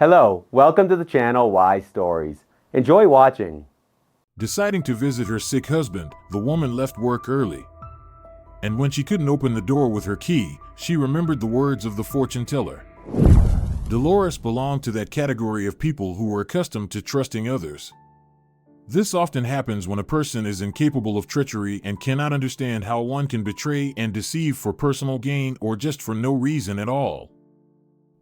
Hello, welcome to the channel Wise Stories. Enjoy watching. Deciding to visit her sick husband, the woman left work early. And when she couldn't open the door with her key, she remembered the words of the fortune teller. Dolores belonged to that category of people who were accustomed to trusting others. This often happens when a person is incapable of treachery and cannot understand how one can betray and deceive for personal gain or just for no reason at all.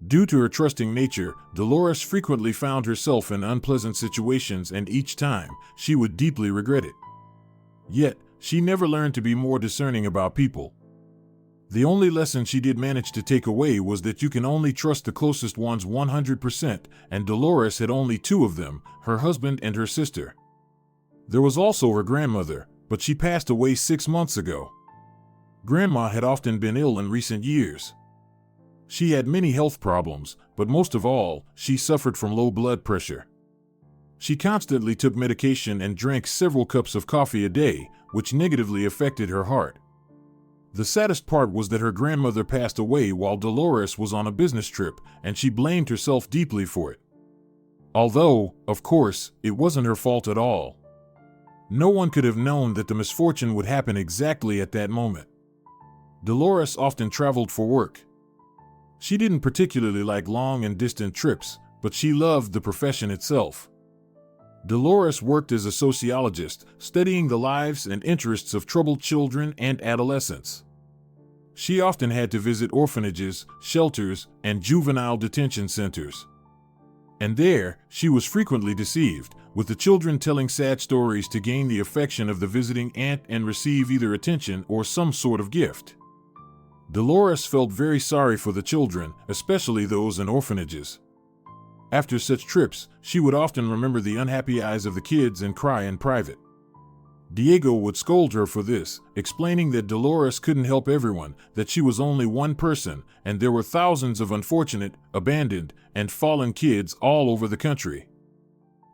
Due to her trusting nature, Dolores frequently found herself in unpleasant situations, and each time, she would deeply regret it. Yet, she never learned to be more discerning about people. The only lesson she did manage to take away was that you can only trust the closest ones 100%, and Dolores had only two of them, her husband and her sister. There was also her grandmother, but she passed away 6 months ago. Grandma had often been ill in recent years. She had many health problems, but most of all, she suffered from low blood pressure. She constantly took medication and drank several cups of coffee a day, which negatively affected her heart. The saddest part was that her grandmother passed away while Dolores was on a business trip, and she blamed herself deeply for it. Although, of course, it wasn't her fault at all. No one could have known that the misfortune would happen exactly at that moment. Dolores often traveled for work. She didn't particularly like long and distant trips, but she loved the profession itself. Dolores worked as a sociologist, studying the lives and interests of troubled children and adolescents. She often had to visit orphanages, shelters, and juvenile detention centers. And there, she was frequently deceived, with the children telling sad stories to gain the affection of the visiting aunt and receive either attention or some sort of gift. Dolores felt very sorry for the children, especially those in orphanages. After such trips, she would often remember the unhappy eyes of the kids and cry in private. Diego would scold her for this, explaining that Dolores couldn't help everyone, that she was only one person, and there were thousands of unfortunate, abandoned, and fallen kids all over the country.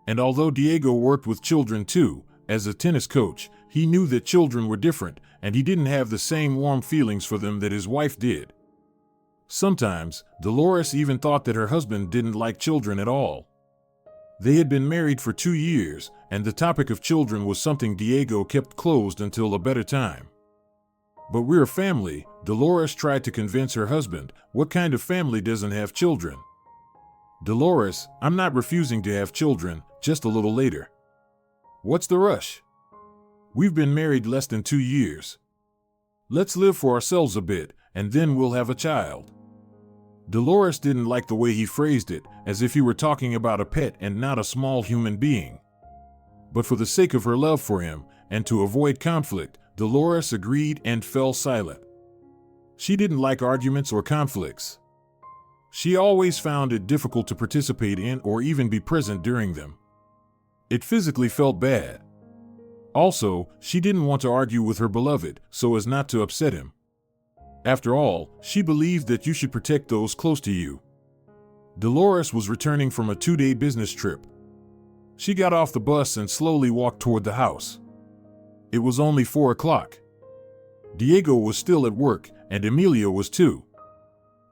And although Diego worked with children too, as a tennis coach, he knew that children were different, and he didn't have the same warm feelings for them that his wife did. Sometimes, Dolores even thought that her husband didn't like children at all. They had been married for 2 years, and the topic of children was something Diego kept closed until a better time. But we're a family, Dolores tried to convince her husband. What kind of family doesn't have children? Dolores, I'm not refusing to have children, just a little later. What's the rush? We've been married less than 2 years. Let's live for ourselves a bit, and then we'll have a child. Dolores didn't like the way he phrased it, as if he were talking about a pet and not a small human being. But for the sake of her love for him, and to avoid conflict, Dolores agreed and fell silent. She didn't like arguments or conflicts. She always found it difficult to participate in or even be present during them. It physically felt bad. Also, she didn't want to argue with her beloved, so as not to upset him. After all, she believed that you should protect those close to you. Dolores was returning from a 2-day business trip. She got off the bus and slowly walked toward the house. It was only 4 o'clock. Diego was still at work, and Emilia was too.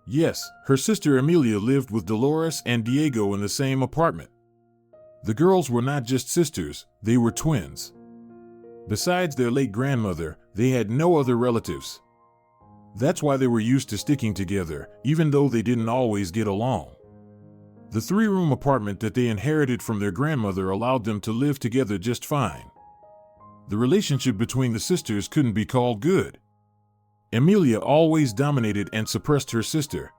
Yes, her sister Emilia lived with Dolores and Diego in the same apartment. The girls were not just sisters, they were twins. Besides their late grandmother, they had no other relatives. That's why they were used to sticking together, even though they didn't always get along. The 3-room apartment that they inherited from their grandmother allowed them to live together just fine. The relationship between the sisters couldn't be called good. Emilia always dominated and suppressed her sister.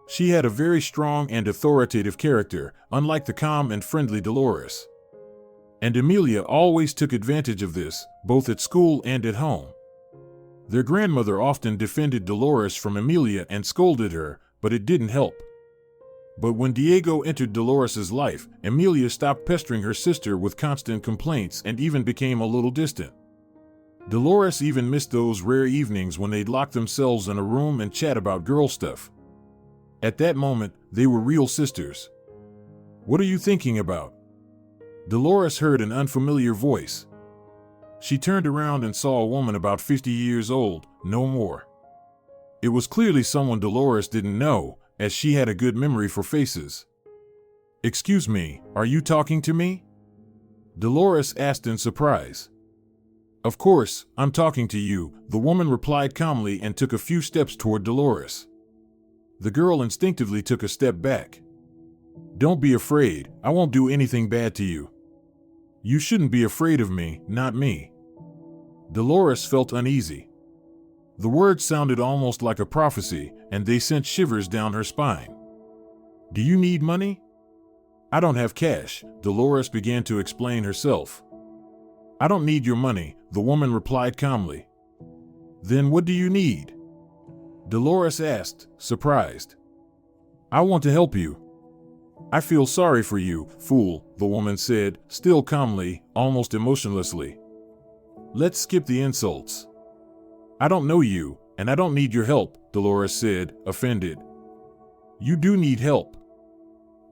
She had a very strong and authoritative character, unlike the calm and friendly Dolores. And Emilia always took advantage of this, both at school and at home. Their grandmother often defended Dolores from Emilia and scolded her, but it didn't help. But when Diego entered Dolores's life, Emilia stopped pestering her sister with constant complaints and even became a little distant. Dolores even missed those rare evenings when they'd lock themselves in a room and chat about girl stuff. At that moment, they were real sisters. What are you thinking about? Dolores heard an unfamiliar voice. She turned around and saw a woman about 50 years old, no more. It was clearly someone Dolores didn't know, as she had a good memory for faces. "Excuse me, are you talking to me?" Dolores asked in surprise. "Of course, I'm talking to you," the woman replied calmly and took a few steps toward Dolores. The girl instinctively took a step back. "Don't be afraid, I won't do anything bad to you." "You shouldn't be afraid of me, not me." Dolores felt uneasy. The words sounded almost like a prophecy, and they sent shivers down her spine. "Do you need money?" "I don't have cash," Dolores began to explain herself. "I don't need your money," the woman replied calmly. "Then what do you need?" Dolores asked, surprised. "I want to help you." "I feel sorry for you, fool," the woman said, still calmly, almost emotionlessly. "Let's skip the insults." "I don't know you, and I don't need your help," Dolores said, offended. "You do need help.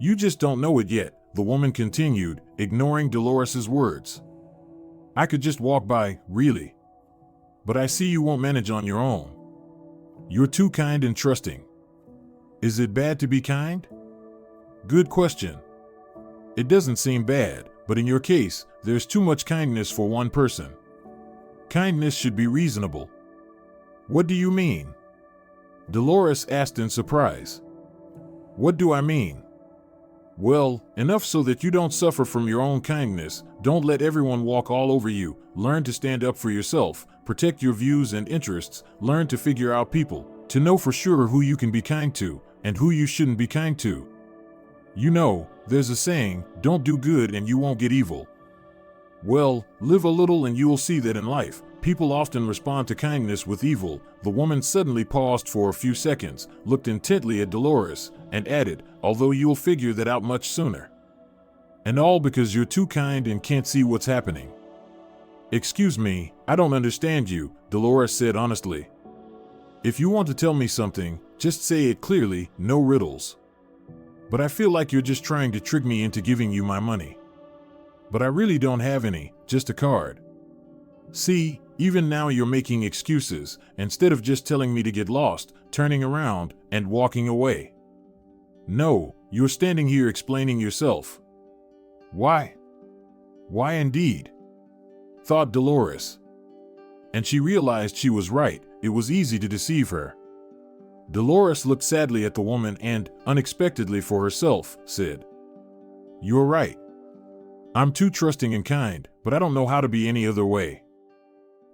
You just don't know it yet," the woman continued, ignoring Dolores's words. "I could just walk by, really. But I see you won't manage on your own. You're too kind and trusting." "Is it bad to be kind?" "Good question. It doesn't seem bad, but in your case, there's too much kindness for one person. Kindness should be reasonable." "What do you mean?" Dolores asked in surprise. "What do I mean?" "Well, enough so that you don't suffer from your own kindness. Don't let everyone walk all over you. Learn to stand up for yourself, protect your views and interests, learn to figure out people, to know for sure who you can be kind to, and who you shouldn't be kind to. You know, there's a saying, don't do good and you won't get evil. Well, live a little and you will see that in life, people often respond to kindness with evil." The woman suddenly paused for a few seconds, looked intently at Dolores, and added, "Although you'll figure that out much sooner. And all because you're too kind and can't see what's happening." "Excuse me, I don't understand you," Dolores said honestly. "If you want to tell me something, just say it clearly, no riddles. But I feel like you're just trying to trick me into giving you my money. But I really don't have any, just a card. See, even now you're making excuses, instead of just telling me to get lost, turning around, and walking away. No, you're standing here explaining yourself." "Why?" "Why indeed?" thought Dolores. And she realized she was right, it was easy to deceive her. Dolores looked sadly at the woman and, unexpectedly for herself, said, "You're right. I'm too trusting and kind, but I don't know how to be any other way.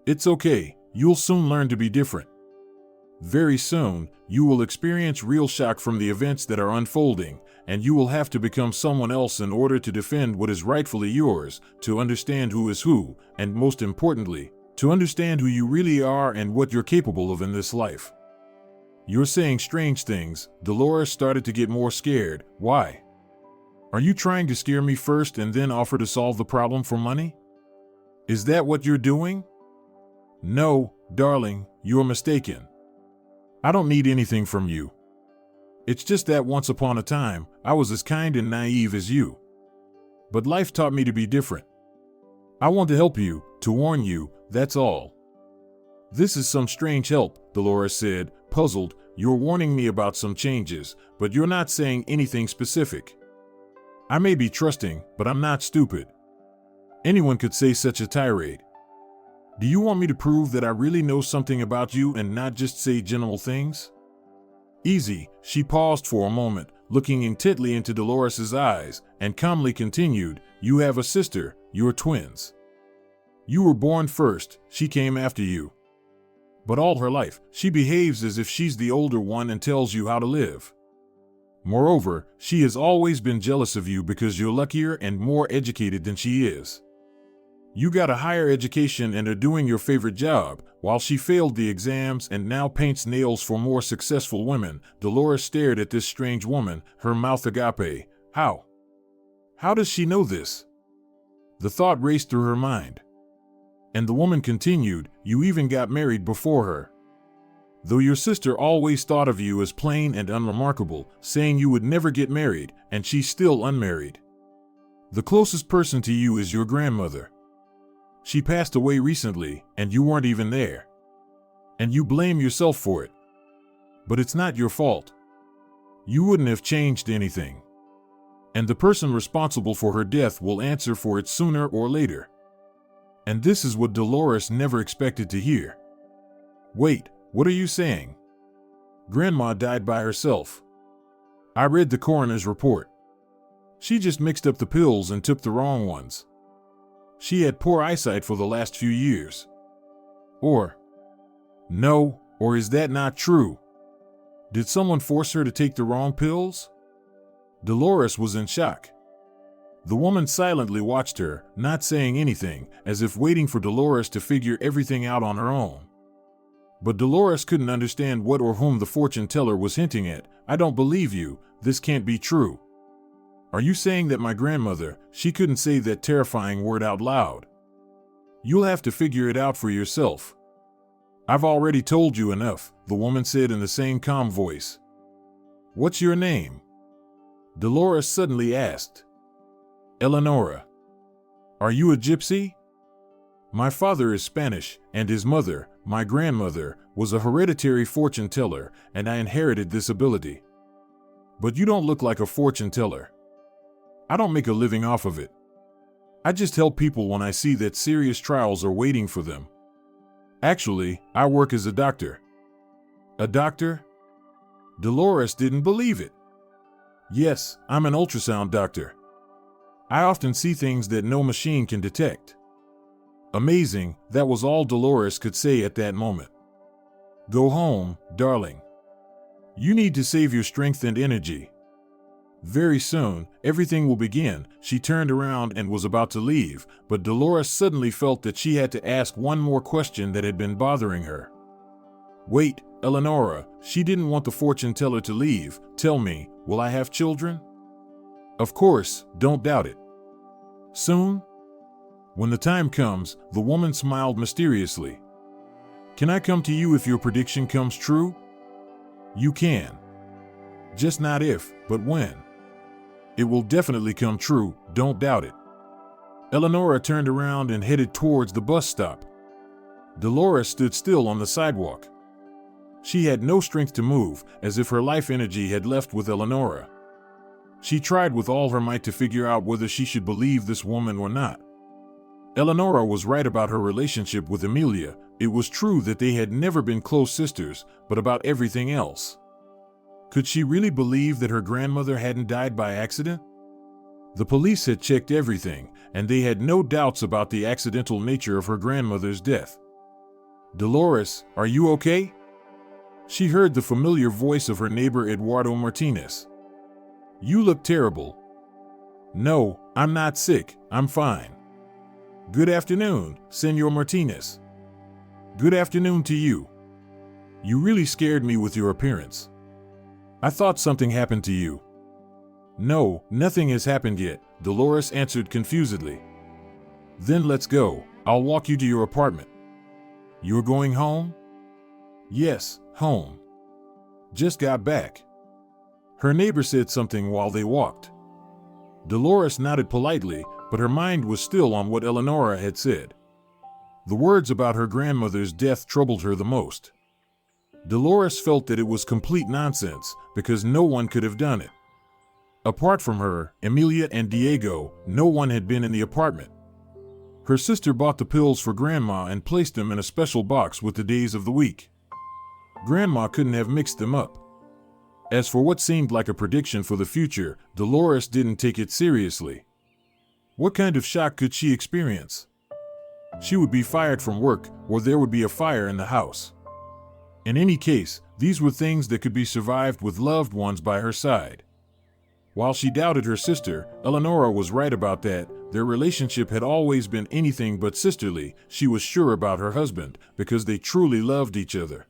It's okay, you'll soon learn to be different. Very soon, you will experience real shock from the events that are unfolding, and you will have to become someone else in order to defend what is rightfully yours, to understand who is who, and most importantly, to understand who you really are and what you're capable of in this life." "You're saying strange things." Dolores started to get more scared. "Why? Are you trying to scare me first and then offer to solve the problem for money? Is that what you're doing?" "No, darling, you're mistaken. I don't need anything from you. It's just that once upon a time, I was as kind and naive as you. But life taught me to be different. I want to help you, to warn you, that's all." "This is some strange help," Dolores said, puzzled. "You're warning me about some changes, but you're not saying anything specific. I may be trusting, but I'm not stupid. Anyone could say such a tirade. Do you want me to prove that I really know something about you and not just say general things?" "Easy." She paused for a moment, looking intently into Dolores's eyes, and calmly continued, "You have a sister, you're twins. You were born first, she came after you. But all her life, she behaves as if she's the older one and tells you how to live. Moreover, she has always been jealous of you because you're luckier and more educated than she is. You got a higher education and are doing your favorite job, while she failed the exams and now paints nails for more successful women." Dolores stared at this strange woman, her mouth agape. How? How does she know this? The thought raced through her mind. And the woman continued, "You even got married before her. Though your sister always thought of you as plain and unremarkable, saying you would never get married, and she's still unmarried. The closest person to you is your grandmother. She passed away recently, and you weren't even there. And you blame yourself for it. But it's not your fault. You wouldn't have changed anything. and the person responsible for her death will answer for it sooner or later. And this is what Dolores never expected to hear. Wait, what are you saying? Grandma died by herself. I read the coroner's report. She just mixed up the pills and took the wrong ones. She had poor eyesight for the last few years. Or is that not true? Did someone force her to take the wrong pills? Dolores was in shock. The woman silently watched her, not saying anything, as if waiting for Dolores to figure everything out on her own. But Dolores couldn't understand what or whom the fortune teller was hinting at. I don't believe you, this can't be true. Are you saying that my grandmother, she couldn't say that terrifying word out loud? You'll have to figure it out for yourself. I've already told you enough, the woman said in the same calm voice. What's your name? Dolores suddenly asked. Eleonora. Are you a gypsy? My father is Spanish, and his mother, my grandmother, was a hereditary fortune teller, and I inherited this ability. But you don't look like a fortune teller. I don't make a living off of it. I just help people when I see that serious trials are waiting for them. Actually, I work as a doctor. A doctor? Dolores didn't believe it. Yes, I'm an ultrasound doctor. I often see things that no machine can detect. Amazing, that was all Dolores could say at that moment. Go home, darling. You need to save your strength and energy. Very soon, everything will begin. She turned around and was about to leave, but Dolores suddenly felt that she had to ask one more question that had been bothering her. Wait, Eleonora, she didn't want the fortune teller to leave. Tell me, will I have children? Of course, don't doubt it. Soon? When the time comes, the woman smiled mysteriously. Can I come to you if your prediction comes true? You can. Just not if, but when. It will definitely come true, don't doubt it. Eleonora turned around and headed towards the bus stop. Dolores stood still on the sidewalk. She had no strength to move, as if her life energy had left with Eleonora. She tried with all her might to figure out whether she should believe this woman or not. Eleonora was right about her relationship with Emilia. It was true that they had never been close sisters, but about everything else. Could she really believe that her grandmother hadn't died by accident? The police had checked everything, and they had no doubts about the accidental nature of her grandmother's death. Dolores, are you okay? She heard the familiar voice of her neighbor Eduardo Martinez. You look terrible. No, I'm not sick, I'm fine. Good afternoon, Senor Martinez. Good afternoon to you. You really scared me with your appearance. I thought something happened to you. No, nothing has happened yet, Dolores answered confusedly. Then let's go, I'll walk you to your apartment. You're going home? Yes, home. Just got back. Her neighbor said something while they walked. Dolores nodded politely, but her mind was still on what Eleonora had said. The words about her grandmother's death troubled her the most. Dolores felt that it was complete nonsense, because no one could have done it. Apart from her, Emilia and Diego, no one had been in the apartment. Her sister bought the pills for Grandma and placed them in a special box with the days of the week. Grandma couldn't have mixed them up. As for what seemed like a prediction for the future, Dolores didn't take it seriously. What kind of shock could she experience? She would be fired from work, or there would be a fire in the house. In any case, these were things that could be survived with loved ones by her side. While she doubted her sister, Eleonora was right about that. Their relationship had always been anything but sisterly. She was sure about her husband, because they truly loved each other.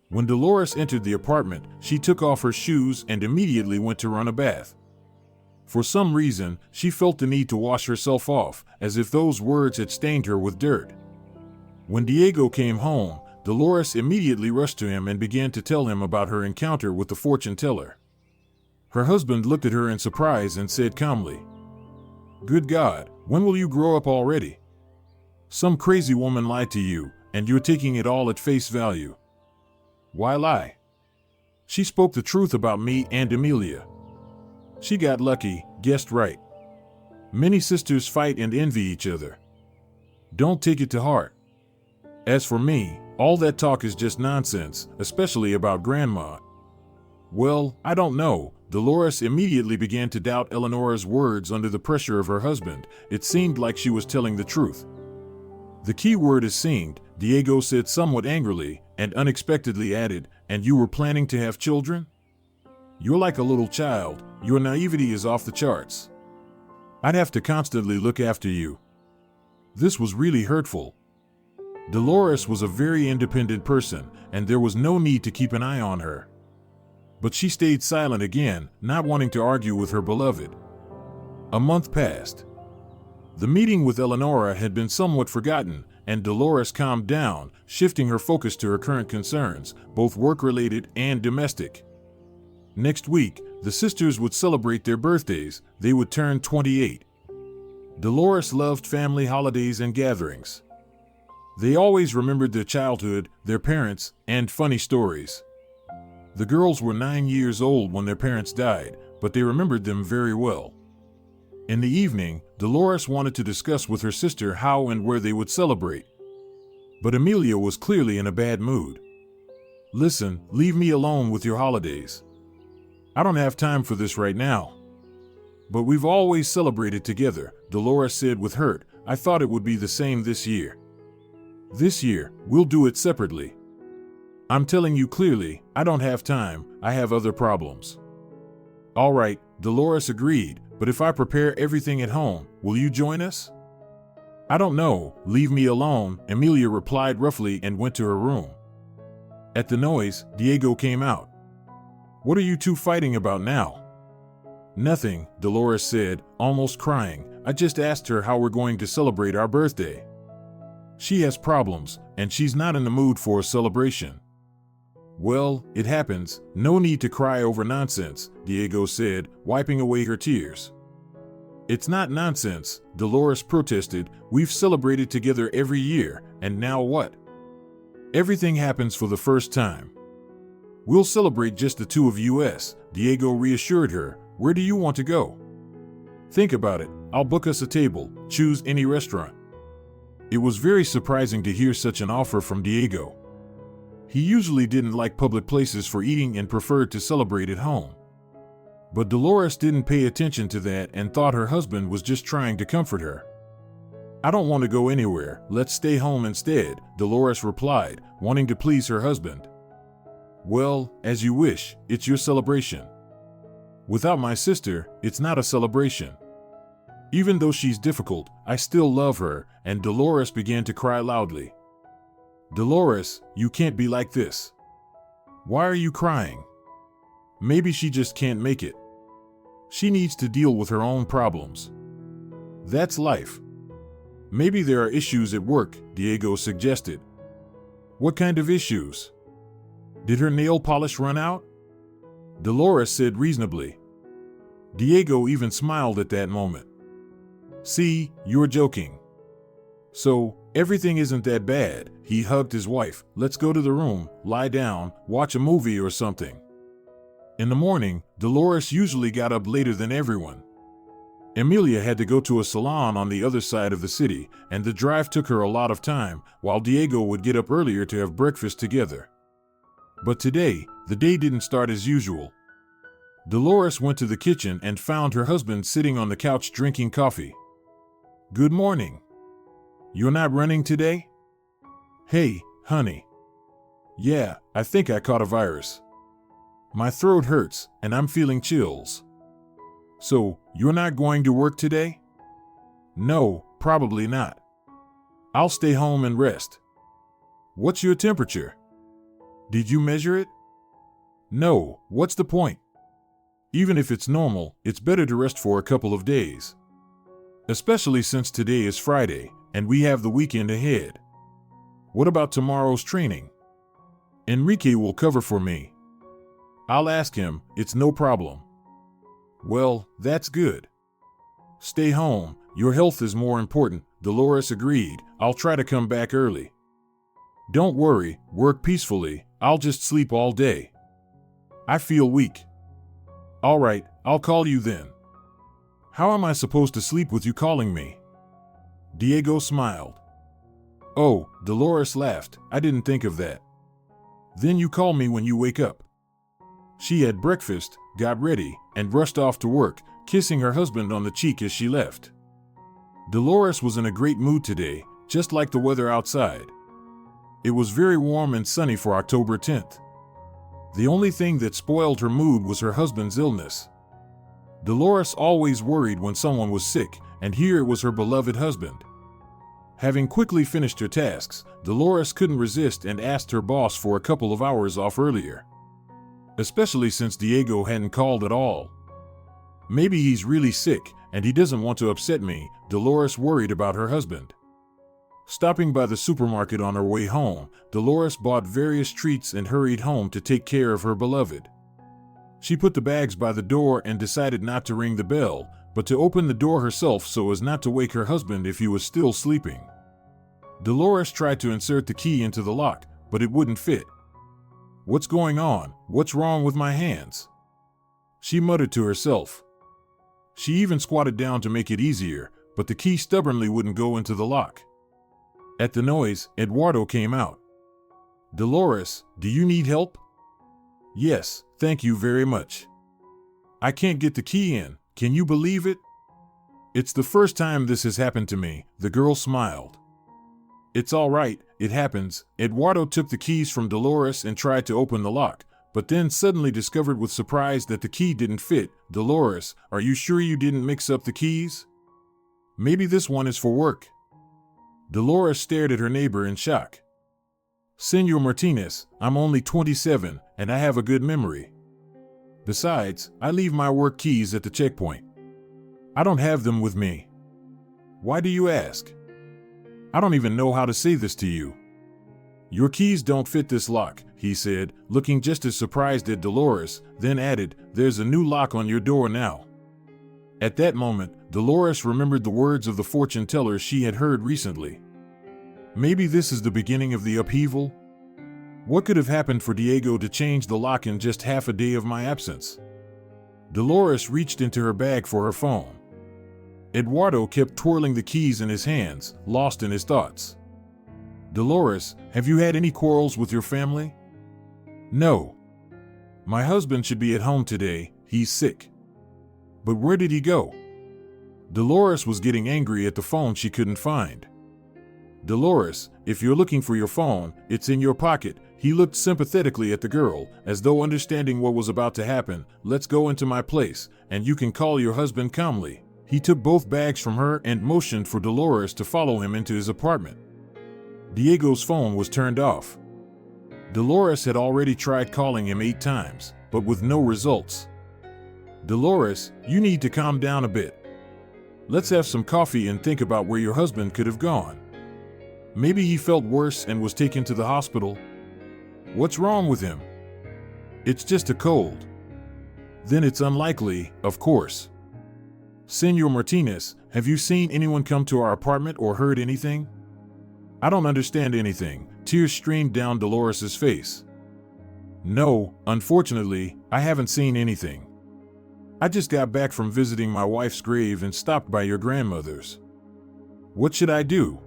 When Dolores entered the apartment, she took off her shoes and immediately went to run a bath. For some reason, she felt the need to wash herself off, as if those words had stained her with dirt. When Diego came home, Dolores immediately rushed to him and began to tell him about her encounter with the fortune teller. Her husband looked at her in surprise and said calmly, "Good God, when will you grow up already? Some crazy woman lied to you, and you're taking it all at face value." "Why lie? She spoke the truth about me and Emilia." She got lucky, guessed right. Many sisters fight and envy each other. Don't take it to heart. As for me, all that talk is just nonsense, especially about Grandma. Well, I don't know. Dolores immediately began to doubt Eleonora's words under the pressure of her husband. It seemed like she was telling the truth. The key word is seemed, Diego said somewhat angrily, and unexpectedly added, and you were planning to have children? You're like a little child. Your naivety is off the charts. I'd have to constantly look after you. This was really hurtful. Dolores was a very independent person, and there was no need to keep an eye on her. But she stayed silent again, not wanting to argue with her beloved. A month passed. The meeting with Eleonora had been somewhat forgotten, and Dolores calmed down, shifting her focus to her current concerns, both work-related and domestic. Next week, the sisters would celebrate their birthdays. They would turn 28. Dolores loved family holidays and gatherings. They always remembered their childhood, their parents, and funny stories. The girls were 9 years old when their parents died, but they remembered them very well. In the evening, Dolores wanted to discuss with her sister how and where they would celebrate. But Emilia was clearly in a bad mood. Listen, leave me alone with your holidays. I don't have time for this right now. But we've always celebrated together, Dolores said with hurt. I thought it would be the same this year. This year, we'll do it separately. I'm telling you clearly, I don't have time, I have other problems. All right, Dolores agreed, but if I prepare everything at home, will you join us? I don't know, leave me alone, Emilia replied roughly and went to her room. At the noise, Diego came out. What are you two fighting about now? Nothing, Dolores said, almost crying. I just asked her how we're going to celebrate our birthday. She has problems, and she's not in the mood for a celebration. Well, it happens. No need to cry over nonsense, Diego said, wiping away her tears. It's not nonsense, Dolores protested. We've celebrated together every year, and now what? Everything happens for the first time. We'll celebrate just the two of us, Diego reassured her. Where do you want to go? Think about it. I'll book us a table. Choose any restaurant. It was very surprising to hear such an offer from Diego. He usually didn't like public places for eating and preferred to celebrate at home. But Dolores didn't pay attention to that and thought her husband was just trying to comfort her. I don't want to go anywhere, let's stay home instead, Dolores replied, wanting to please her husband. Well, as you wish, it's your celebration. Without my sister, it's not a celebration. Even though she's difficult, I still love her, and Dolores began to cry loudly. Dolores, you can't be like this. Why are you crying? Maybe she just can't make it. She needs to deal with her own problems. That's life. Maybe there are issues at work, Diego suggested. What kind of issues? Did her nail polish run out? Dolores said reasonably. Diego even smiled at that moment. See, you're joking. So, everything isn't that bad, he hugged his wife. Let's go to the room, lie down, watch a movie or something. In the morning, Dolores usually got up later than everyone. Emilia had to go to a salon on the other side of the city, and the drive took her a lot of time, while Diego would get up earlier to have breakfast together. But today, the day didn't start as usual. Dolores went to the kitchen and found her husband sitting on the couch drinking coffee. Good morning. You're not running today? Hey, honey. Yeah, I think I caught a virus. My throat hurts, and I'm feeling chills. So, you're not going to work today? No, probably not. I'll stay home and rest. What's your temperature? Did you measure it? No, what's the point? Even if it's normal, it's better to rest for a couple of days. Especially since today is Friday, and we have the weekend ahead. What about tomorrow's training? Enrique will cover for me. I'll ask him, it's no problem. Well, that's good. Stay home, your health is more important, Dolores agreed. I'll try to come back early. Don't worry, work peacefully, I'll just sleep all day. I feel weak. All right, I'll call you then. How am I supposed to sleep with you calling me? Diego smiled. Oh, Dolores laughed. I didn't think of that. Then you call me when you wake up. She had breakfast, got ready, and rushed off to work, kissing her husband on the cheek as she left. Dolores was in a great mood today, just like the weather outside. It was very warm and sunny for October 10th. The only thing that spoiled her mood was her husband's illness. Dolores always worried when someone was sick, and here it was her beloved husband. Having quickly finished her tasks, Dolores couldn't resist and asked her boss for a couple of hours off earlier. Especially since Diego hadn't called at all. Maybe he's really sick, and he doesn't want to upset me, Dolores worried about her husband. Stopping by the supermarket on her way home, Dolores bought various treats and hurried home to take care of her beloved. She put the bags by the door and decided not to ring the bell, but to open the door herself so as not to wake her husband if he was still sleeping. Dolores tried to insert the key into the lock, but it wouldn't fit. What's going on? What's wrong with my hands? She muttered to herself. She even squatted down to make it easier, but the key stubbornly wouldn't go into the lock. At the noise, Eduardo came out. Dolores, do you need help? Yes, thank you very much. I can't get the key in, can you believe it? It's the first time this has happened to me, the girl smiled. It's all right, it happens. Eduardo took the keys from Dolores and tried to open the lock, but then suddenly discovered with surprise that the key didn't fit. Dolores, are you sure you didn't mix up the keys? Maybe this one is for work. Dolores stared at her neighbor in shock. Senor Martinez, I'm only 27, and I have a good memory. Besides, I leave my work keys at the checkpoint. I don't have them with me. Why do you ask? I don't even know how to say this to you. Your keys don't fit this lock, he said, looking just as surprised at Dolores, then added, there's a new lock on your door now. At that moment, Dolores remembered the words of the fortune teller she had heard recently. Maybe this is the beginning of the upheaval? What could have happened for Diego to change the lock in just half a day of my absence? Dolores reached into her bag for her phone. Eduardo kept twirling the keys in his hands, lost in his thoughts. Dolores, have you had any quarrels with your family? No. My husband should be at home today, he's sick. But where did he go? Dolores was getting angry at the phone she couldn't find. Dolores, if you're looking for your phone, it's in your pocket. He looked sympathetically at the girl, as though understanding what was about to happen. Let's go into my place, and you can call your husband calmly. He took both bags from her and motioned for Dolores to follow him into his apartment. Diego's phone was turned off. Dolores had already tried calling him 8 times, but with no results. Dolores, you need to calm down a bit. Let's have some coffee and think about where your husband could have gone. Maybe he felt worse and was taken to the hospital. What's wrong with him? It's just a cold. Then it's unlikely, of course. Senor Martinez, have you seen anyone come to our apartment or heard anything? I don't understand anything. Tears streamed down Dolores's face. No, unfortunately, I haven't seen anything. I just got back from visiting my wife's grave and stopped by your grandmother's. What should I do?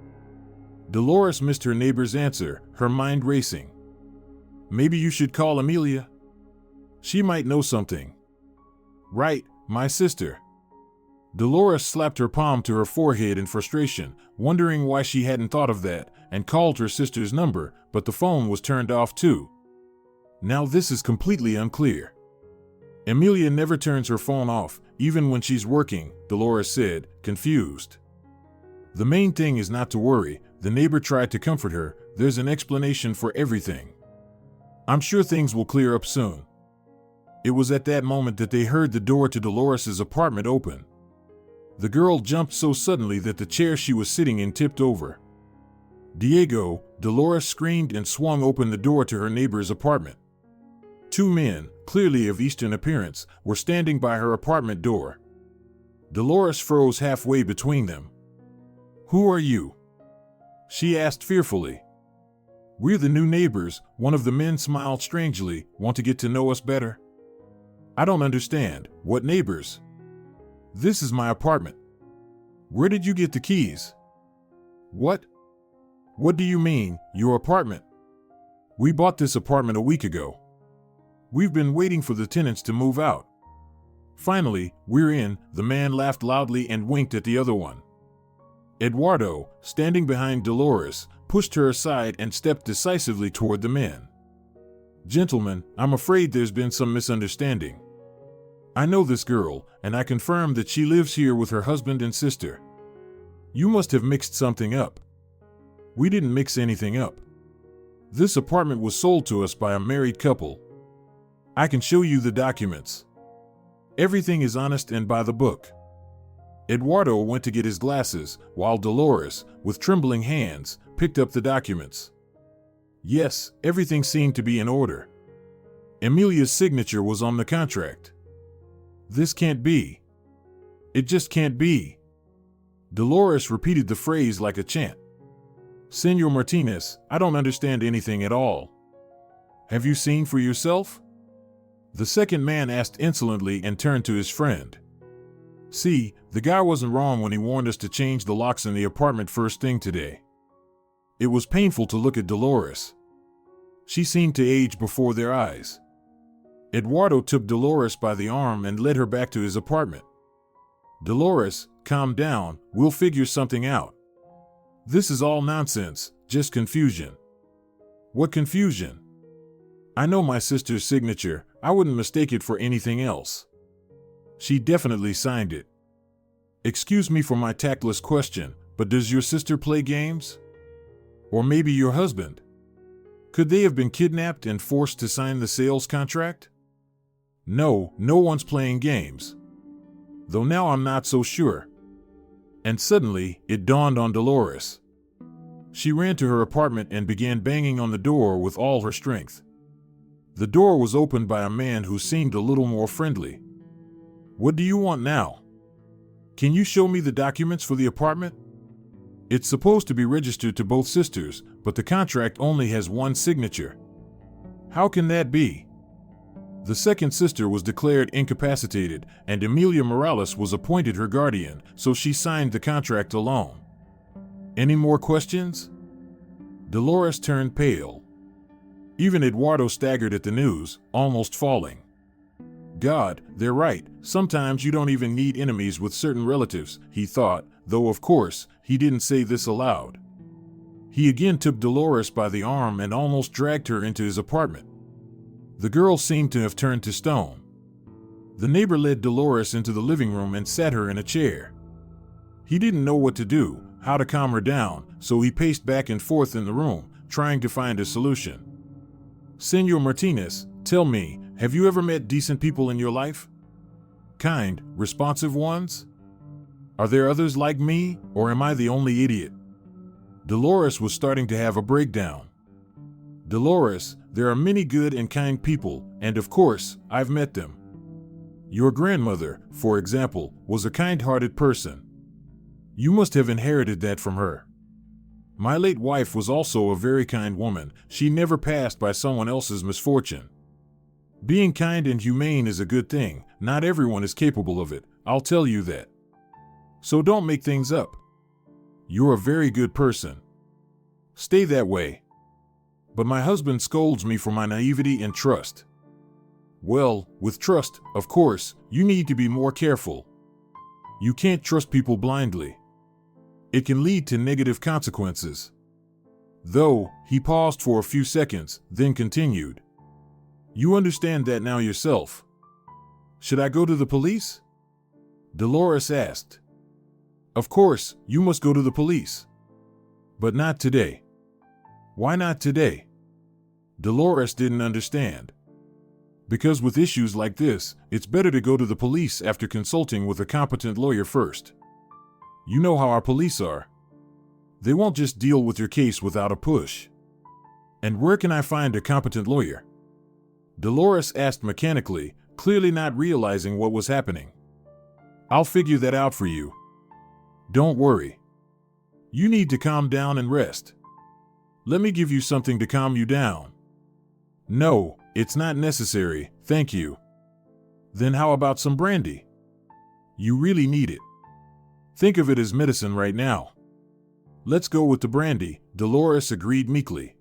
Dolores missed her neighbor's answer, her mind racing. Maybe you should call Emilia. She might know something. Right, my sister. Dolores slapped her palm to her forehead in frustration, wondering why she hadn't thought of that, and called her sister's number, but the phone was turned off too. Now this is completely unclear. Emilia never turns her phone off, even when she's working, Dolores said, confused. The main thing is not to worry, the neighbor tried to comfort her, there's an explanation for everything. I'm sure things will clear up soon. It was at that moment that they heard the door to Dolores's apartment open. The girl jumped so suddenly that the chair she was sitting in tipped over. Diego, Dolores screamed and swung open the door to her neighbor's apartment. 2 men, clearly of Eastern appearance, were standing by her apartment door. Dolores froze halfway between them. Who are you? She asked fearfully. We're the new neighbors, one of the men smiled strangely. Want to get to know us better? I don't understand. What neighbors? This is my apartment. Where did you get the keys? What? What do you mean, your apartment? We bought this apartment a week ago. We've been waiting for the tenants to move out. Finally, we're in. The man laughed loudly and winked at the other one. Eduardo, standing behind Dolores, pushed her aside and stepped decisively toward the men. Gentlemen, I'm afraid there's been some misunderstanding. I know this girl, and I confirm that she lives here with her husband and sister. You must have mixed something up. We didn't mix anything up. This apartment was sold to us by a married couple. I can show you the documents. Everything is honest and by the book. Eduardo went to get his glasses, while Dolores, with trembling hands, picked up the documents. Yes, everything seemed to be in order. Emilia's signature was on the contract. This can't be. It just can't be. Dolores repeated the phrase like a chant. Senor Martinez, I don't understand anything at all. Have you seen for yourself? The second man asked insolently and turned to his friend. See, the guy wasn't wrong when he warned us to change the locks in the apartment first thing today. It was painful to look at Dolores. She seemed to age before their eyes. Eduardo took Dolores by the arm and led her back to his apartment. Dolores, calm down, we'll figure something out. This is all nonsense, just confusion. What confusion? I know my sister's signature, I wouldn't mistake it for anything else. She definitely signed it. Excuse me for my tactless question, but does your sister play games? Or maybe your husband? Could they have been kidnapped and forced to sign the sales contract? No, no one's playing games. Though now I'm not so sure. And suddenly, it dawned on Dolores. She ran to her apartment and began banging on the door with all her strength. The door was opened by a man who seemed a little more friendly. What do you want now? Can you show me the documents for the apartment? It's supposed to be registered to both sisters, but the contract only has one signature. How can that be? The second sister was declared incapacitated, and Emilia Morales was appointed her guardian, so she signed the contract alone. Any more questions? Dolores turned pale. Even Eduardo staggered at the news, almost falling. God, they're right, sometimes you don't even need enemies with certain relatives, he thought, though of course, he didn't say this aloud. He again took Dolores by the arm and almost dragged her into his apartment. The girl seemed to have turned to stone. The neighbor led Dolores into the living room and sat her in a chair. He didn't know what to do, how to calm her down, so he paced back and forth in the room, trying to find a solution. Senor Martinez, tell me, have you ever met decent people in your life? Kind, responsive ones? Are there others like me, or am I the only idiot? Dolores was starting to have a breakdown. Dolores, there are many good and kind people, and of course, I've met them. Your grandmother, for example, was a kind-hearted person. You must have inherited that from her. My late wife was also a very kind woman. She never passed by someone else's misfortune. Being kind and humane is a good thing. Not everyone is capable of it, I'll tell you that. So don't make things up. You're a very good person. Stay that way. But my husband scolds me for my naivety and trust. Well, with trust, of course, you need to be more careful. You can't trust people blindly. It can lead to negative consequences. Though, he paused for a few seconds, then continued. You understand that now yourself. Should I go to the police? Dolores asked. Of course, you must go to the police. But not today. Why not today? Dolores didn't understand. Because with issues like this, it's better to go to the police after consulting with a competent lawyer first. You know how our police are. They won't just deal with your case without a push. And where can I find a competent lawyer? Dolores asked mechanically, clearly not realizing what was happening. I'll figure that out for you. Don't worry. You need to calm down and rest. Let me give you something to calm you down. No, it's not necessary, thank you. Then how about some brandy? You really need it. Think of it as medicine right now. Let's go with the brandy, Dolores agreed meekly.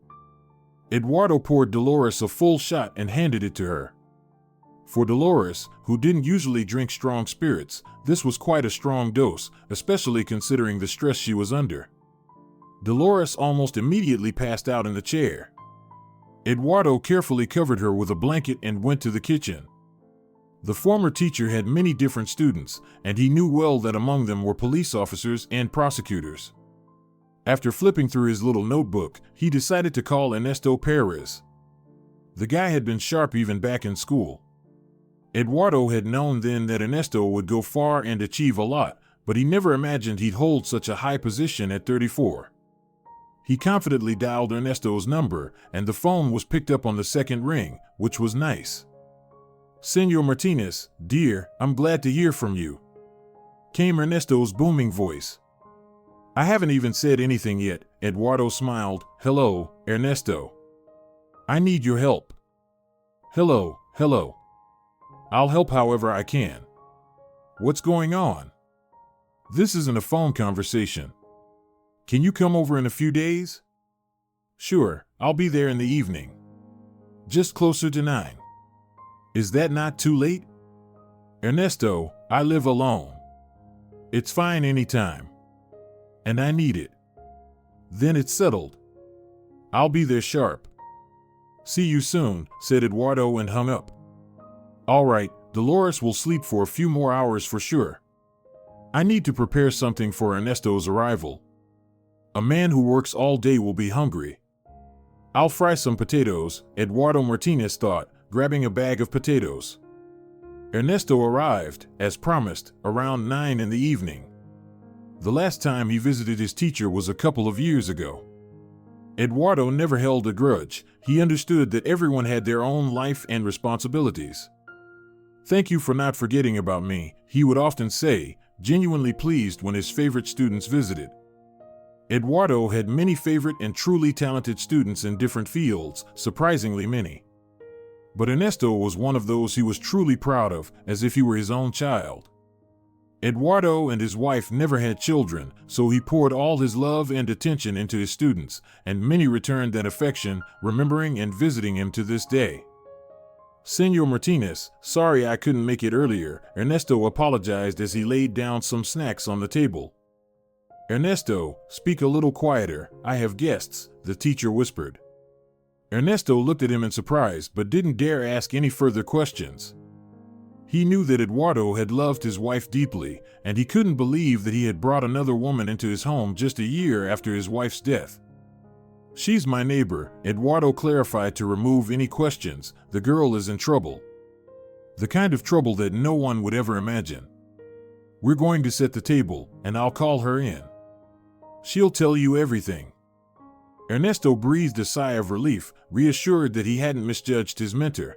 Eduardo poured Dolores a full shot and handed it to her. For Dolores, who didn't usually drink strong spirits, this was quite a strong dose, especially considering the stress she was under. Dolores almost immediately passed out in the chair. Eduardo carefully covered her with a blanket and went to the kitchen. The former teacher had many different students, and he knew well that among them were police officers and prosecutors. After flipping through his little notebook, he decided to call Ernesto Perez. The guy had been sharp even back in school. Eduardo had known then that Ernesto would go far and achieve a lot, but he never imagined he'd hold such a high position at 34. He confidently dialed Ernesto's number, and the phone was picked up on the second ring, which was nice. "Senor Martinez, dear, I'm glad to hear from you," came Ernesto's booming voice. "I haven't even said anything yet," Eduardo smiled. "Hello, Ernesto. I need your help." Hello. I'll help however I can. What's going on?" "This isn't a phone conversation. Can you come over in a few days?" "Sure, I'll be there in the evening. Just closer to 9. Is that not too late?" "Ernesto, I live alone. It's fine anytime. And I need it." "Then it's settled. I'll be there sharp. See you soon," said Eduardo and hung up. "All right, Dolores will sleep for a few more hours for sure. I need to prepare something for Ernesto's arrival. A man who works all day will be hungry." "I'll fry some potatoes," Eduardo Martinez thought, grabbing a bag of potatoes. Ernesto arrived, as promised, around 9 in the evening. The last time he visited his teacher was a couple of years ago. Eduardo never held a grudge. He understood that everyone had their own life and responsibilities. "Thank you for not forgetting about me," he would often say, genuinely pleased when his favorite students visited. Eduardo had many favorite and truly talented students in different fields, surprisingly many. But Ernesto was one of those he was truly proud of, as if he were his own child. Eduardo and his wife never had children, so he poured all his love and attention into his students, and many returned that affection, remembering and visiting him to this day. "Senor Martinez, sorry I couldn't make it earlier," Ernesto apologized as he laid down some snacks on the table. "Ernesto, speak a little quieter, I have guests," the teacher whispered. Ernesto looked at him in surprise but didn't dare ask any further questions. He knew that Eduardo had loved his wife deeply, and he couldn't believe that he had brought another woman into his home just a year after his wife's death. "She's my neighbor," Eduardo clarified to remove any questions. "The girl is in trouble. The kind of trouble that no one would ever imagine. We're going to set the table, and I'll call her in. She'll tell you everything." Ernesto breathed a sigh of relief, reassured that he hadn't misjudged his mentor.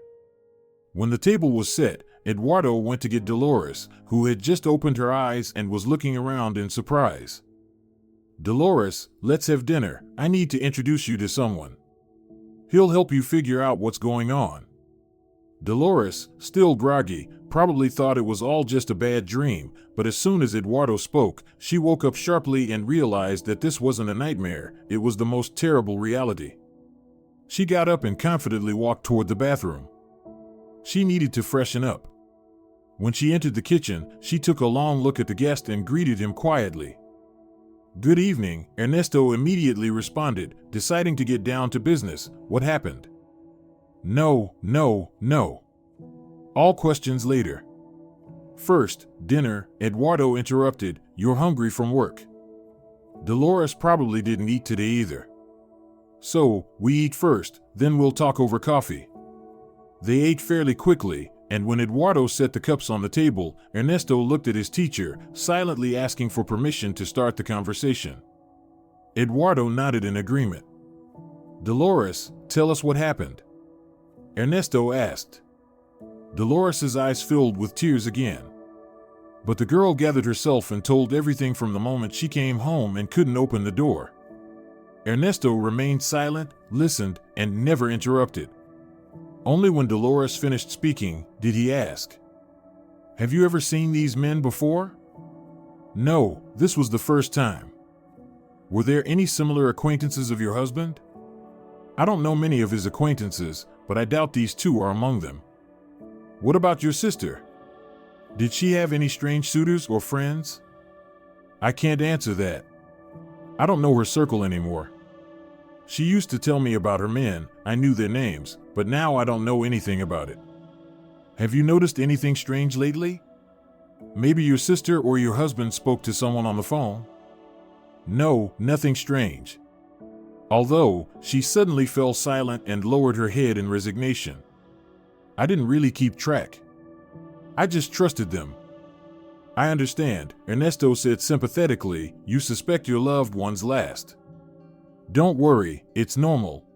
When the table was set, Eduardo went to get Dolores, who had just opened her eyes and was looking around in surprise. "Dolores, let's have dinner. I need to introduce you to someone. He'll help you figure out what's going on." Dolores, still groggy, probably thought it was all just a bad dream, but as soon as Eduardo spoke, she woke up sharply and realized that this wasn't a nightmare, it was the most terrible reality. She got up and confidently walked toward the bathroom. She needed to freshen up. When she entered the kitchen, she took a long look at the guest and greeted him quietly. "Good evening," Ernesto immediately responded, deciding to get down to business. "What happened?" No. All questions later. "First, dinner," Eduardo interrupted. "You're hungry from work. Dolores probably didn't eat today either. So, we eat first, then we'll talk over coffee." They ate fairly quickly, and when Eduardo set the cups on the table, Ernesto looked at his teacher, silently asking for permission to start the conversation. Eduardo nodded in agreement. "Dolores, tell us what happened," Ernesto asked. Dolores' eyes filled with tears again. But the girl gathered herself and told everything from the moment she came home and couldn't open the door. Ernesto remained silent, listened, and never interrupted. Only when Dolores finished speaking did he ask, Have you ever seen these men before? No, this was the first time. Were there any similar acquaintances of your husband? I don't know many of his acquaintances, but I doubt these two are among them. What about your sister? Did she have any strange suitors or friends? I can't answer that. I don't know her circle anymore. She used to tell me about her men, I knew their names, but now I don't know anything about it. Have you noticed anything strange lately? Maybe your sister or your husband spoke to someone on the phone? No, nothing strange. Although, she suddenly fell silent and lowered her head in resignation. I didn't really keep track. I just trusted them. I understand, Ernesto said sympathetically, you suspect your loved ones last. Don't worry, it's normal.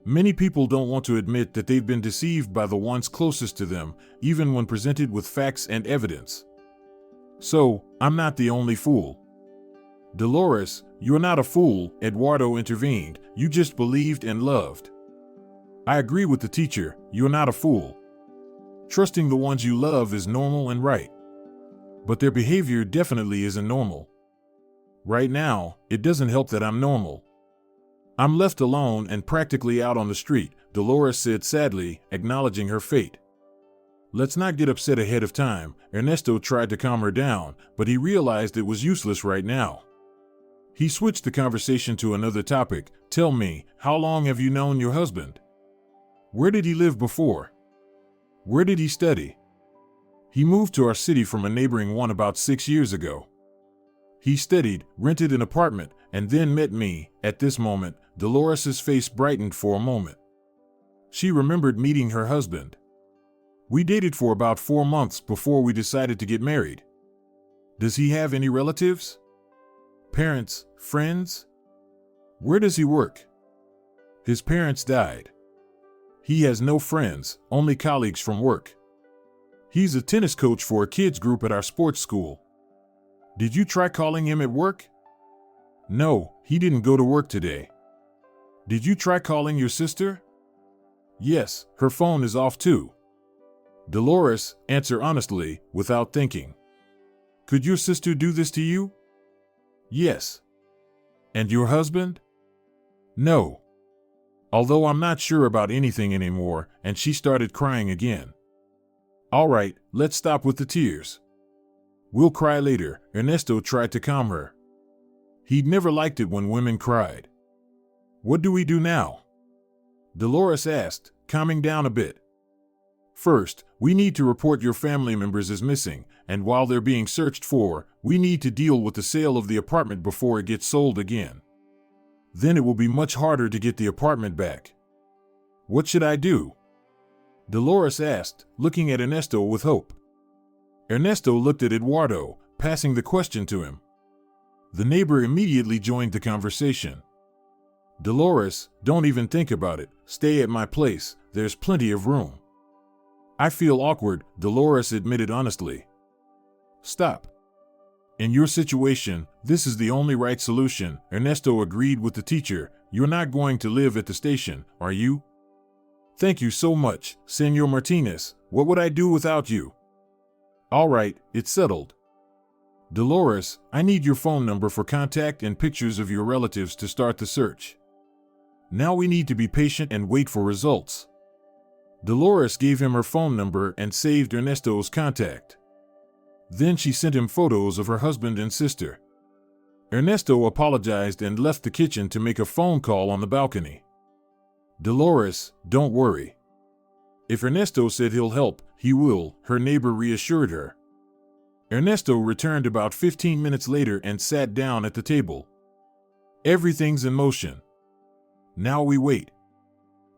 Many people don't want to admit that they've been deceived by the ones closest to them, even when presented with facts and evidence. So, I'm not the only fool. Dolores, you're not a fool, Eduardo intervened, you just believed and loved. I agree with the teacher, you're not a fool. Trusting the ones you love is normal and right. But their behavior definitely isn't normal. Right now, it doesn't help that I'm normal. I'm left alone and practically out on the street, Dolores said sadly, acknowledging her fate. Let's not get upset ahead of time, Ernesto tried to calm her down, but he realized it was useless right now. He switched the conversation to another topic. Tell me, how long have you known your husband? Where did he live before? Where did he study? He moved to our city from a neighboring one about 6 years ago. He studied, rented an apartment, and then met me. At this moment, Dolores's face brightened for a moment. She remembered meeting her husband. We dated for about 4 months before we decided to get married. Does he have any relatives? Parents, friends? Where does he work? His parents died. He has no friends, only colleagues from work. He's a tennis coach for a kids group at our sports school. Did you try calling him at work? No, he didn't go to work today. Did you try calling your sister? Yes, her phone is off too. Dolores, answer honestly, without thinking. Could your sister do this to you? Yes. And your husband? No. Although I'm not sure about anything anymore, and she started crying again. All right, let's stop with the tears. We'll cry later, Ernesto tried to calm her. He'd never liked it when women cried. What do we do now? Dolores asked, calming down a bit. First, we need to report your family members as missing, and while they're being searched for, we need to deal with the sale of the apartment before it gets sold again. Then it will be much harder to get the apartment back. What should I do? Dolores asked, looking at Ernesto with hope. Ernesto looked at Eduardo, passing the question to him. The neighbor immediately joined the conversation. Dolores, don't even think about it. Stay at my place, there's plenty of room. I feel awkward, Dolores admitted honestly. Stop. In your situation, this is the only right solution, Ernesto agreed with the teacher. You're not going to live at the station, are you? Thank you so much, Senor Martinez. What would I do without you? All right, it's settled. Dolores, I need your phone number for contact and pictures of your relatives to start the search. Now we need to be patient and wait for results. Dolores gave him her phone number and saved Ernesto's contact. Then she sent him photos of her husband and sister. Ernesto apologized and left the kitchen to make a phone call on the balcony. Dolores, don't worry. If Ernesto said he'll help, he will, her neighbor reassured her. Ernesto returned about 15 minutes later and sat down at the table. Everything's in motion. Now we wait.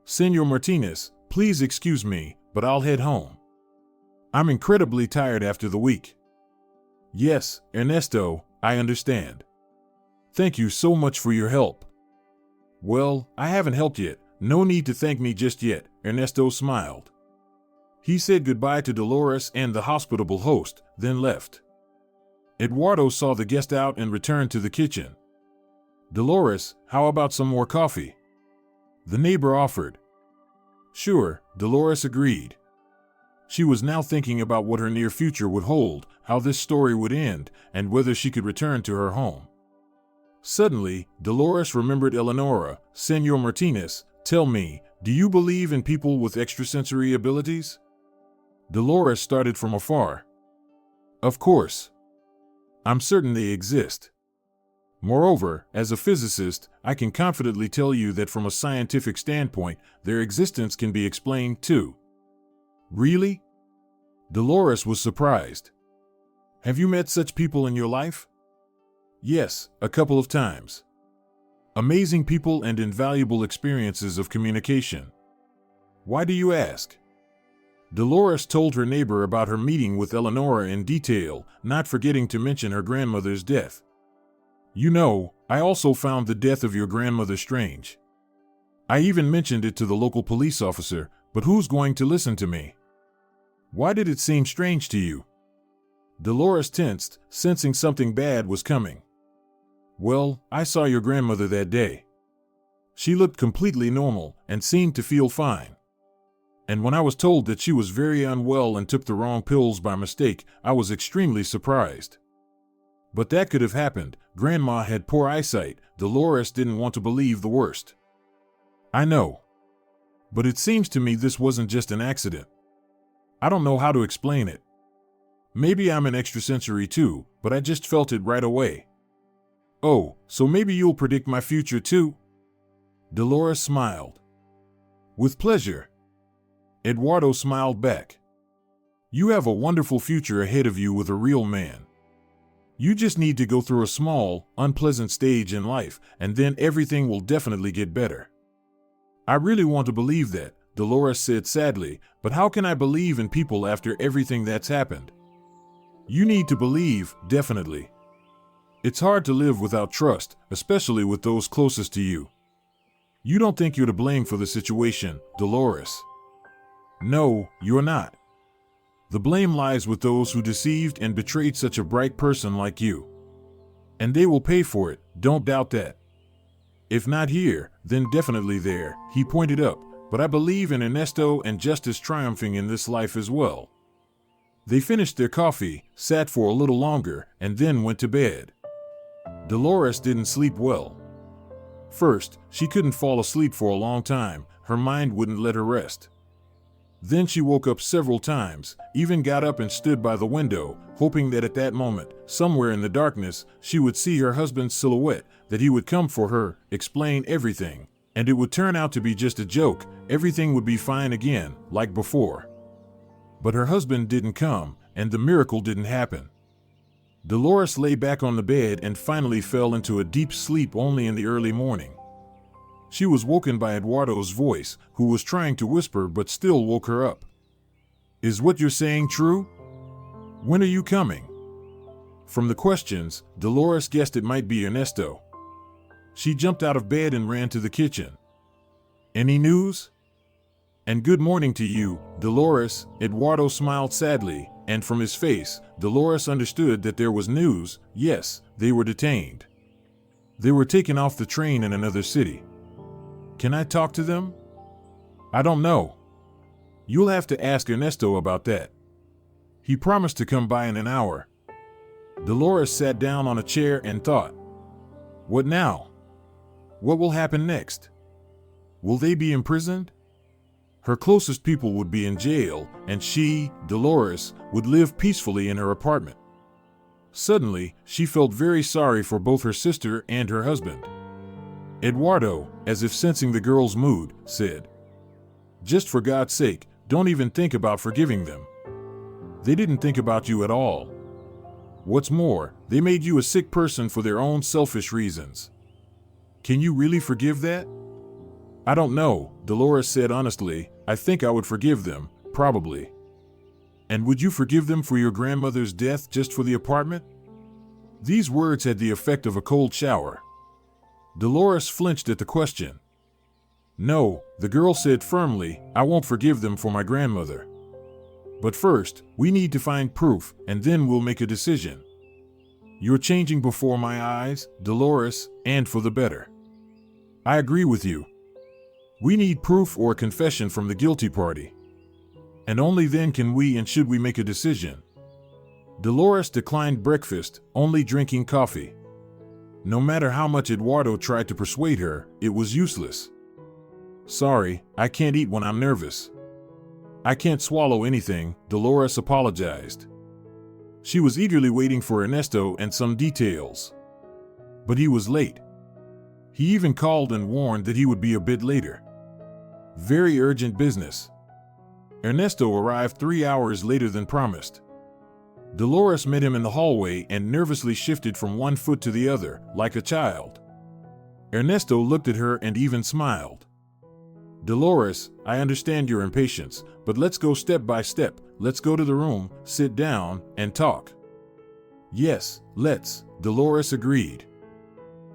Senor Martinez, please excuse me, but I'll head home. I'm incredibly tired after the week. Yes, Ernesto, I understand. Thank you so much for your help. Well, I haven't helped yet. No need to thank me just yet, Ernesto smiled. He said goodbye to Dolores and the hospitable host, then left. Eduardo saw the guest out and returned to the kitchen. Dolores, how about some more coffee? The neighbor offered. Sure, Dolores agreed. She was now thinking about what her near future would hold, how this story would end, and whether she could return to her home. Suddenly, Dolores remembered Eleonora. "Senor Martinez, tell me, do you believe in people with extrasensory abilities?" Dolores started from afar. "Of course. I'm certain they exist. Moreover, as a physicist, I can confidently tell you that from a scientific standpoint, their existence can be explained too." "Really?" Dolores was surprised. "Have you met such people in your life?" "Yes, a couple of times. Amazing people and invaluable experiences of communication." "Why do you ask?" Dolores told her neighbor about her meeting with Eleonora in detail, not forgetting to mention her grandmother's death. "You know, I also found the death of your grandmother strange. I even mentioned it to the local police officer, but who's going to listen to me?" "Why did it seem strange to you?" Dolores tensed, sensing something bad was coming. "Well, I saw your grandmother that day. She looked completely normal and seemed to feel fine. And when I was told that she was very unwell and took the wrong pills by mistake, I was extremely surprised. But that could have happened. Grandma had poor eyesight." Dolores didn't want to believe the worst. "I know. But it seems to me this wasn't just an accident. I don't know how to explain it. Maybe I'm an extrasensory too, but I just felt it right away." "Oh, so maybe you'll predict my future too?" Dolores smiled. "With pleasure." Eduardo smiled back. "You have a wonderful future ahead of you with a real man. You just need to go through a small, unpleasant stage in life, and then everything will definitely get better." "I really want to believe that," Dolores said sadly, "but how can I believe in people after everything that's happened?" "You need to believe, definitely. It's hard to live without trust, especially with those closest to you. You don't think you're to blame for the situation, Dolores?" "No, you're not. The blame lies with those who deceived and betrayed such a bright person like you. And they will pay for it, don't doubt that. If not here, then definitely there," he pointed up, "but I believe in Ernesto and justice triumphing in this life as well." They finished their coffee, sat for a little longer, and then went to bed. Dolores didn't sleep well. First, she couldn't fall asleep for a long time. Her mind wouldn't let her rest. Then she woke up several times, even got up and stood by the window, hoping that at that moment, somewhere in the darkness, she would see her husband's silhouette, that he would come for her, explain everything, and it would turn out to be just a joke. Everything would be fine again, like before. But her husband didn't come, and the miracle didn't happen. Dolores lay back on the bed and finally fell into a deep sleep only in the early morning. She was woken by Eduardo's voice, who was trying to whisper but still woke her up. "Is what you're saying true? When are you coming?" From the questions, Dolores guessed it might be Ernesto. She jumped out of bed and ran to the kitchen. "Any news?" "And good morning to you, Dolores." Eduardo smiled sadly, and from his face, Dolores understood that there was news. Yes, they were detained. They were taken off the train in another city. "Can I talk to them?" "I don't know. You'll have to ask Ernesto about that. He promised to come by in an hour." Dolores sat down on a chair and thought. What now? What will happen next? Will they be imprisoned? Her closest people would be in jail, and she, Dolores, would live peacefully in her apartment. Suddenly, she felt very sorry for both her sister and her husband. Eduardo, as if sensing the girl's mood, said, "Just for God's sake, don't even think about forgiving them. They didn't think about you at all. What's more, they made you a sick person for their own selfish reasons. Can you really forgive that?" "I don't know," Dolores said honestly. "I think I would forgive them, probably." "And would you forgive them for your grandmother's death just for the apartment?" These words had the effect of a cold shower. Dolores flinched at the question. "No," the girl said firmly, "I won't forgive them for my grandmother. But first, we need to find proof, and then we'll make a decision. You're changing before my eyes, Dolores, and for the better. I agree with you. We need proof or a confession from the guilty party. and only then can we and should we make a decision. Dolores declined breakfast, only drinking coffee. No matter how much Eduardo tried to persuade her, it was useless. Sorry, I can't eat when I'm nervous. I can't swallow anything, Dolores apologized. She was eagerly waiting for Ernesto and some details. But he was late. He even called and warned that he would be a bit later. Very urgent business. Ernesto arrived 3 hours later than promised. Dolores met him in the hallway and nervously shifted from one foot to the other, like a child. Ernesto looked at her and even smiled. Dolores, I understand your impatience, but let's go step by step. Let's go to the room, sit down, and talk. Yes, let's, Dolores agreed.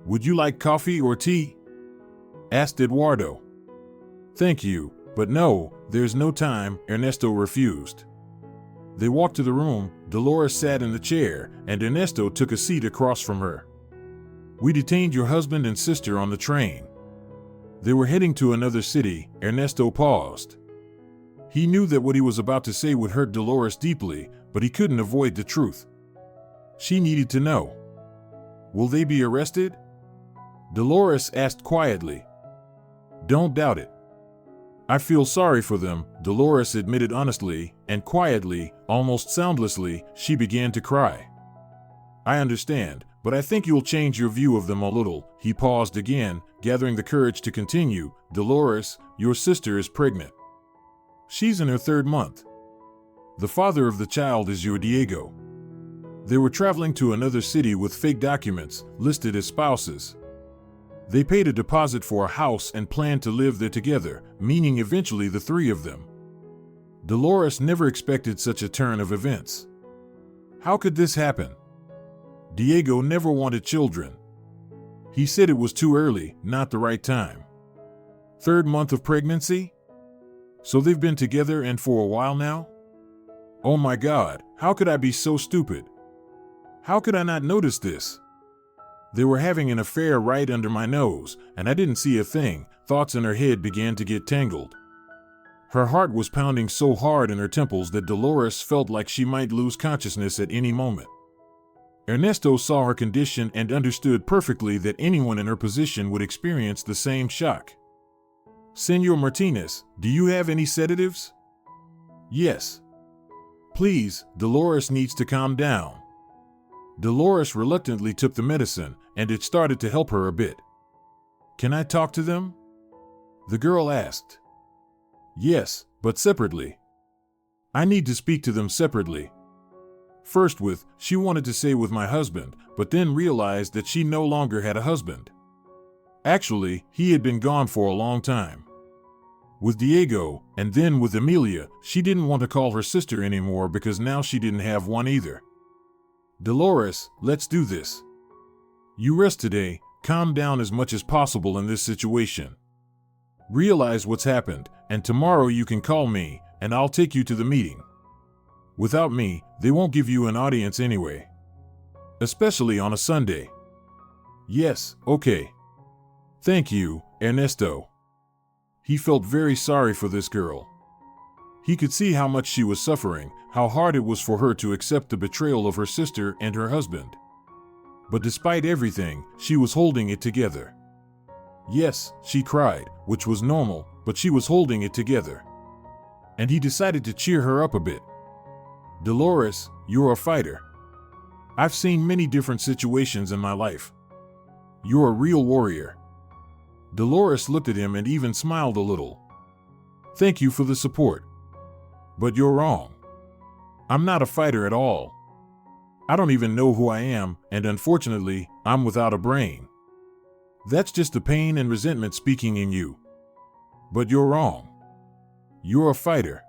Would you like coffee or tea? Asked Eduardo. Thank you, but no, there's no time, Ernesto refused. They walked to the room, Dolores sat in the chair, and Ernesto took a seat across from her. We detained your husband and sister on the train. They were heading to another city. Ernesto paused. He knew that what he was about to say would hurt Dolores deeply, but he couldn't avoid the truth. She needed to know. Will they be arrested? Dolores asked quietly. Don't doubt it. I feel sorry for them, Dolores admitted honestly, and quietly, almost soundlessly, she began to cry. I understand, but I think you'll change your view of them a little. He paused again, gathering the courage to continue. Dolores, your sister is pregnant. She's in her 3rd month. The father of the child is your Diego. They were traveling to another city with fake documents, listed as spouses. They paid a deposit for a house and planned to live there together, meaning eventually the 3 of them. Dolores never expected such a turn of events. How could this happen? Diego never wanted children. He said it was too early, not the right time. 3rd month of pregnancy? So they've been together and for a while now? Oh my God, how could I be so stupid? How could I not notice this? They were having an affair right under my nose, and I didn't see a thing. Thoughts in her head began to get tangled. Her heart was pounding so hard in her temples that Dolores felt like she might lose consciousness at any moment. Ernesto saw her condition and understood perfectly that anyone in her position would experience the same shock. Senor Martinez, do you have any sedatives? Yes. Please, Dolores needs to calm down. Dolores reluctantly took the medicine, and it started to help her a bit. Can I talk to them? The girl asked. Yes, but separately. I need to speak to them separately. First she wanted to say with my husband, but then realized that she no longer had a husband. Actually, he had been gone for a long time. With Diego, and then with Emilia, she didn't want to call her sister anymore because now she didn't have one either. Dolores, let's do this. You rest today, calm down as much as possible in this situation. Realize what's happened, and tomorrow you can call me, and I'll take you to the meeting. Without me, they won't give you an audience anyway. Especially on a Sunday. Yes, okay. Thank you, Ernesto. He felt very sorry for this girl. He could see how much she was suffering, how hard it was for her to accept the betrayal of her sister and her husband. But despite everything, she was holding it together. Yes, she cried, which was normal, but she was holding it together. And he decided to cheer her up a bit. Dolores, you're a fighter. I've seen many different situations in my life. You're a real warrior. Dolores looked at him and even smiled a little. Thank you for the support. But you're wrong. I'm not a fighter at all. I don't even know who I am, and unfortunately, I'm without a brain. That's just the pain and resentment speaking in you. But you're wrong. You're a fighter.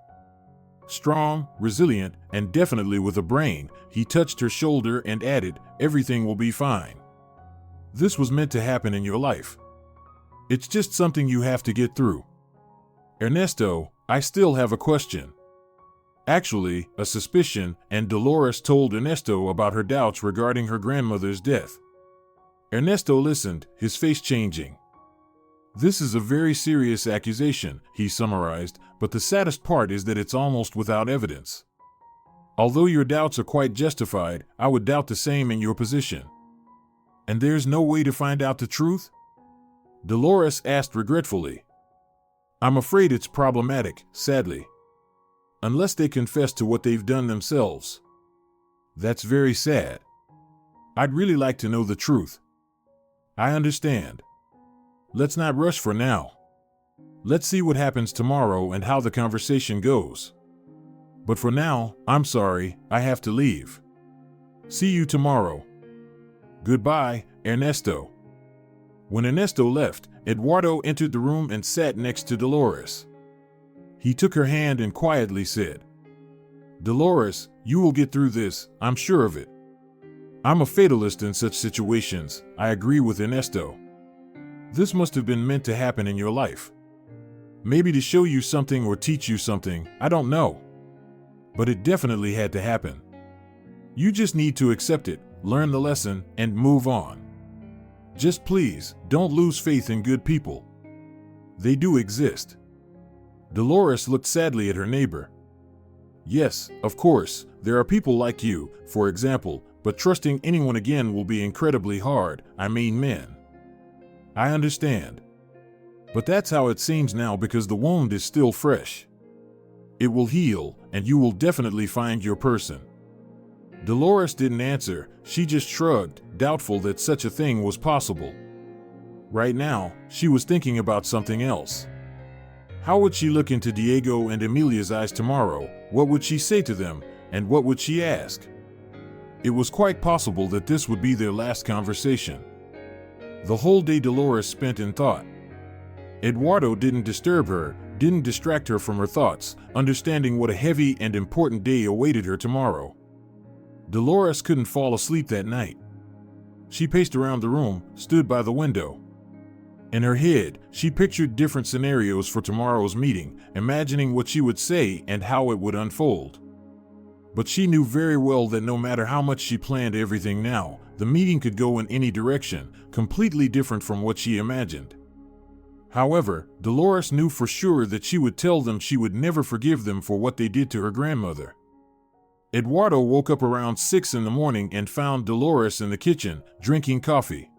Strong, resilient, and definitely with a brain. He touched her shoulder and added, everything will be fine. This was meant to happen in your life. It's just something you have to get through. Ernesto, I still have a question. Actually, a suspicion, and Dolores told Ernesto about her doubts regarding her grandmother's death. Ernesto listened, his face changing. This is a very serious accusation, he summarized, but the saddest part is that it's almost without evidence. Although your doubts are quite justified, I would doubt the same in your position. And there's no way to find out the truth? Dolores asked regretfully. I'm afraid it's problematic, sadly. Unless they confess to what they've done themselves. That's very sad. I'd really like to know the truth. I understand. Let's not rush for now. Let's see what happens tomorrow and how the conversation goes. But for now, I'm sorry, I have to leave. See you tomorrow. Goodbye, Ernesto. When Ernesto left, Eduardo entered the room and sat next to Dolores. He took her hand and quietly said, Dolores, you will get through this, I'm sure of it. I'm a fatalist in such situations, I agree with Ernesto. This must have been meant to happen in your life. Maybe to show you something or teach you something, I don't know. But it definitely had to happen. You just need to accept it, learn the lesson, and move on. Just please, don't lose faith in good people. They do exist. Dolores looked sadly at her neighbor. Yes, of course, there are people like you, for example, but trusting anyone again will be incredibly hard, I mean men. I understand. But that's how it seems now because the wound is still fresh. It will heal, and you will definitely find your person. Dolores didn't answer, she just shrugged, doubtful that such a thing was possible. Right now, she was thinking about something else. How would she look into Diego and Emilia's eyes tomorrow? What would she say to them, and what would she ask? It was quite possible that this would be their last conversation. The whole day Dolores spent in thought. Eduardo didn't disturb her, didn't distract her from her thoughts, understanding what a heavy and important day awaited her tomorrow. Dolores couldn't fall asleep that night. She paced around the room, stood by the window. In her head, she pictured different scenarios for tomorrow's meeting, imagining what she would say and how it would unfold. But she knew very well that no matter how much she planned everything now, the meeting could go in any direction, completely different from what she imagined. However, Dolores knew for sure that she would tell them she would never forgive them for what they did to her grandmother. Eduardo woke up around 6 in the morning and found Dolores in the kitchen, drinking coffee.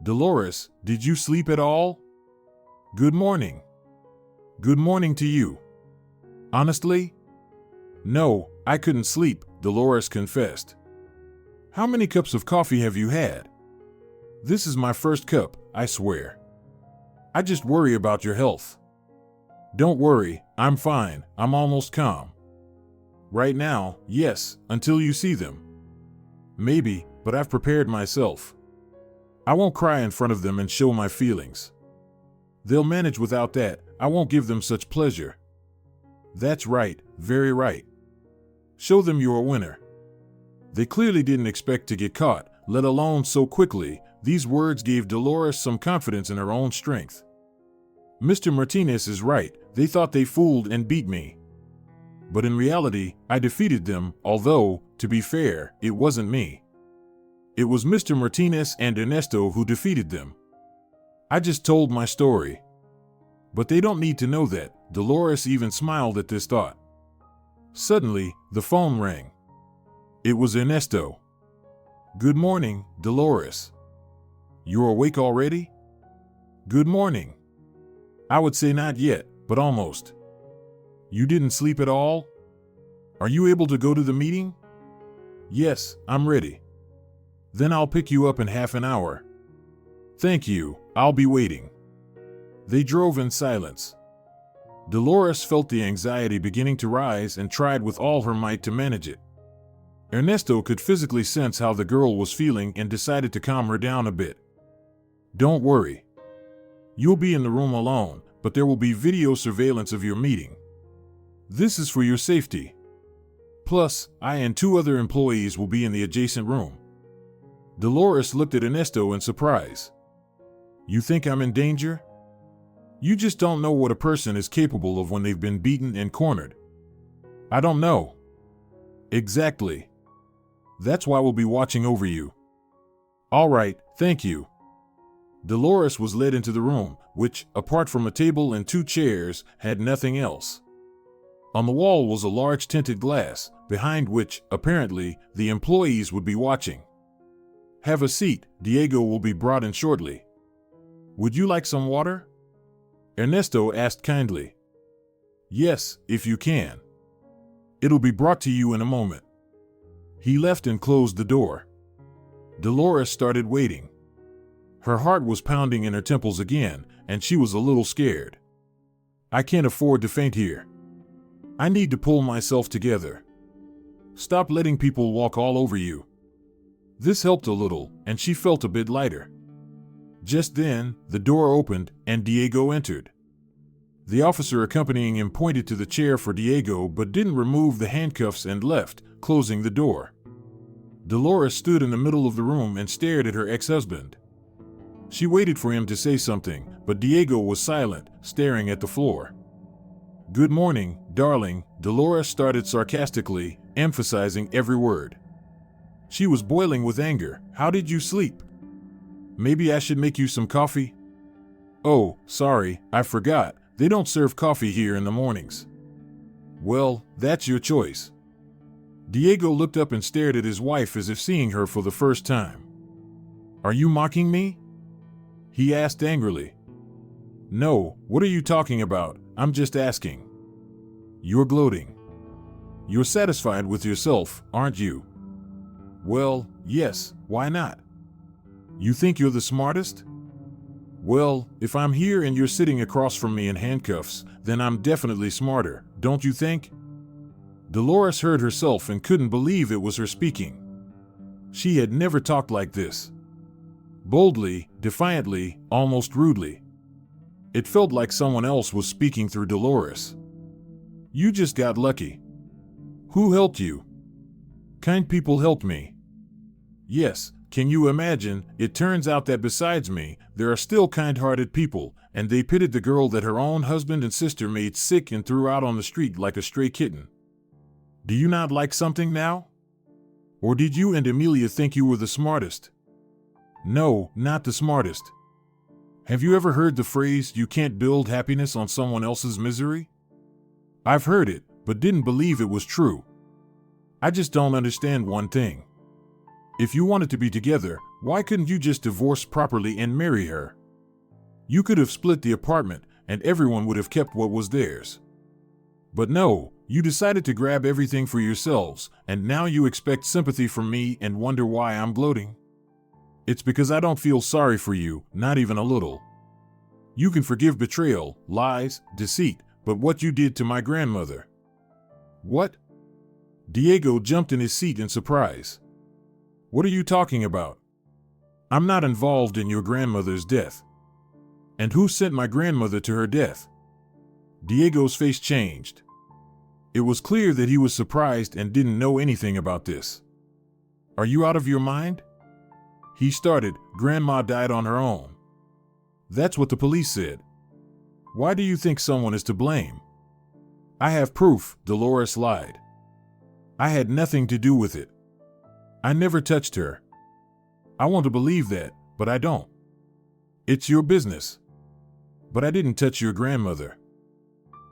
Dolores, did you sleep at all? Good morning. Good morning to you. Honestly? No, I couldn't sleep, Dolores confessed. How many cups of coffee have you had? This is my first cup, I swear. I just worry about your health. Don't worry, I'm fine, I'm almost calm. Right now, yes, until you see them. Maybe, but I've prepared myself. I won't cry in front of them and show my feelings. They'll manage without that, I won't give them such pleasure. That's right, very right. Show them you're a winner. They clearly didn't expect to get caught, let alone so quickly. These words gave Dolores some confidence in her own strength. Mr. Martinez is right, they thought they fooled and beat me. But in reality, I defeated them, although, to be fair, it wasn't me. It was Mr. Martinez and Ernesto who defeated them. I just told my story. But they don't need to know that. Dolores even smiled at this thought. Suddenly, the phone rang. It was Ernesto. Good morning, Dolores. You're awake already? Good morning. I would say not yet, but almost. You didn't sleep at all? Are you able to go to the meeting? Yes, I'm ready. Then I'll pick you up in half an hour. Thank you, I'll be waiting. They drove in silence. Dolores felt the anxiety beginning to rise and tried with all her might to manage it. Ernesto could physically sense how the girl was feeling and decided to calm her down a bit. Don't worry. You'll be in the room alone, but there will be video surveillance of your meeting. This is for your safety. Plus, I and 2 other employees will be in the adjacent room. Dolores looked at Ernesto in surprise. You think I'm in danger? You just don't know what a person is capable of when they've been beaten and cornered. I don't know. Exactly. That's why we'll be watching over you. All right, thank you. Dolores was led into the room, which, apart from a table and 2 chairs, had nothing else. On the wall was a large tinted glass, behind which, apparently, the employees would be watching. "Have a seat, Diego will be brought in shortly." "Would you like some water?" Ernesto asked kindly. "Yes, if you can. It'll be brought to you in a moment." He left and closed the door. Dolores started waiting. Her heart was pounding in her temples again, and she was a little scared. "I can't afford to faint here. I need to pull myself together. Stop letting people walk all over you." This helped a little, and she felt a bit lighter. Just then, the door opened, and Diego entered. The officer accompanying him pointed to the chair for Diego but didn't remove the handcuffs and left, closing the door. Dolores stood in the middle of the room and stared at her ex-husband. She waited for him to say something, but Diego was silent, staring at the floor. "Good morning, darling," Dolores started sarcastically, emphasizing every word. She was boiling with anger. "How did you sleep? Maybe I should make you some coffee?" "Oh, sorry, I forgot. They don't serve coffee here in the mornings." "Well, that's your choice." Diego looked up and stared at his wife as if seeing her for the first time. "Are you mocking me?" he asked angrily. "No, what are you talking about? I'm just asking." "You're gloating. You're satisfied with yourself, aren't you?" "Well, yes, why not? You think you're the smartest?" "Well, if I'm here and you're sitting across from me in handcuffs, then I'm definitely smarter, don't you think?" Dolores heard herself and couldn't believe it was her speaking. She had never talked like this. Boldly, defiantly, almost rudely. It felt like someone else was speaking through Dolores. "You just got lucky." "Who helped you?" "Kind people helped me." "Yes, can you imagine? It turns out that besides me, there are still kind-hearted people, and they pitied the girl that her own husband and sister made sick and threw out on the street like a stray kitten. Do you not like something now? Or did you and Emilia think you were the smartest?" "No, not the smartest. Have you ever heard the phrase, 'You can't build happiness on someone else's misery'? I've heard it, but didn't believe it was true. I just don't understand one thing. If you wanted to be together, why couldn't you just divorce properly and marry her? You could have split the apartment, and everyone would have kept what was theirs. But no, you decided to grab everything for yourselves, and now you expect sympathy from me and wonder why I'm gloating? It's because I don't feel sorry for you, not even a little. You can forgive betrayal, lies, deceit, but what you did to my grandmother." "What?" Diego jumped in his seat in surprise. "What are you talking about? I'm not involved in your grandmother's death." "And who sent my grandmother to her death?" Diego's face changed. It was clear that he was surprised and didn't know anything about this. "Are you out of your mind?" He started. "Grandma died on her own. That's what the police said. Why do you think someone is to blame?" "I have proof," Dolores lied. "I had nothing to do with it. I never touched her. I want to believe that, but I don't. It's your business. But I didn't touch your grandmother.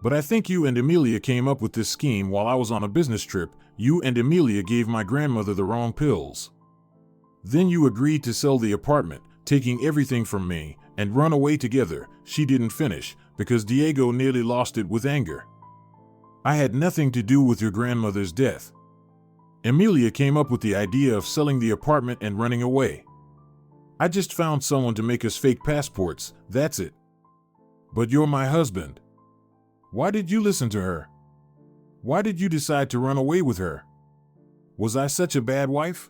But I think you and Emilia came up with this scheme while I was on a business trip. You and Emilia gave my grandmother the wrong pills. Then you agreed to sell the apartment, taking everything from me, and run away together." She didn't finish, because Diego nearly lost it with anger. "I had nothing to do with your grandmother's death. Emilia came up with the idea of selling the apartment and running away. I just found someone to make us fake passports, that's it. But you're my husband. Why did you listen to her? Why did you decide to run away with her? Was I such a bad wife?"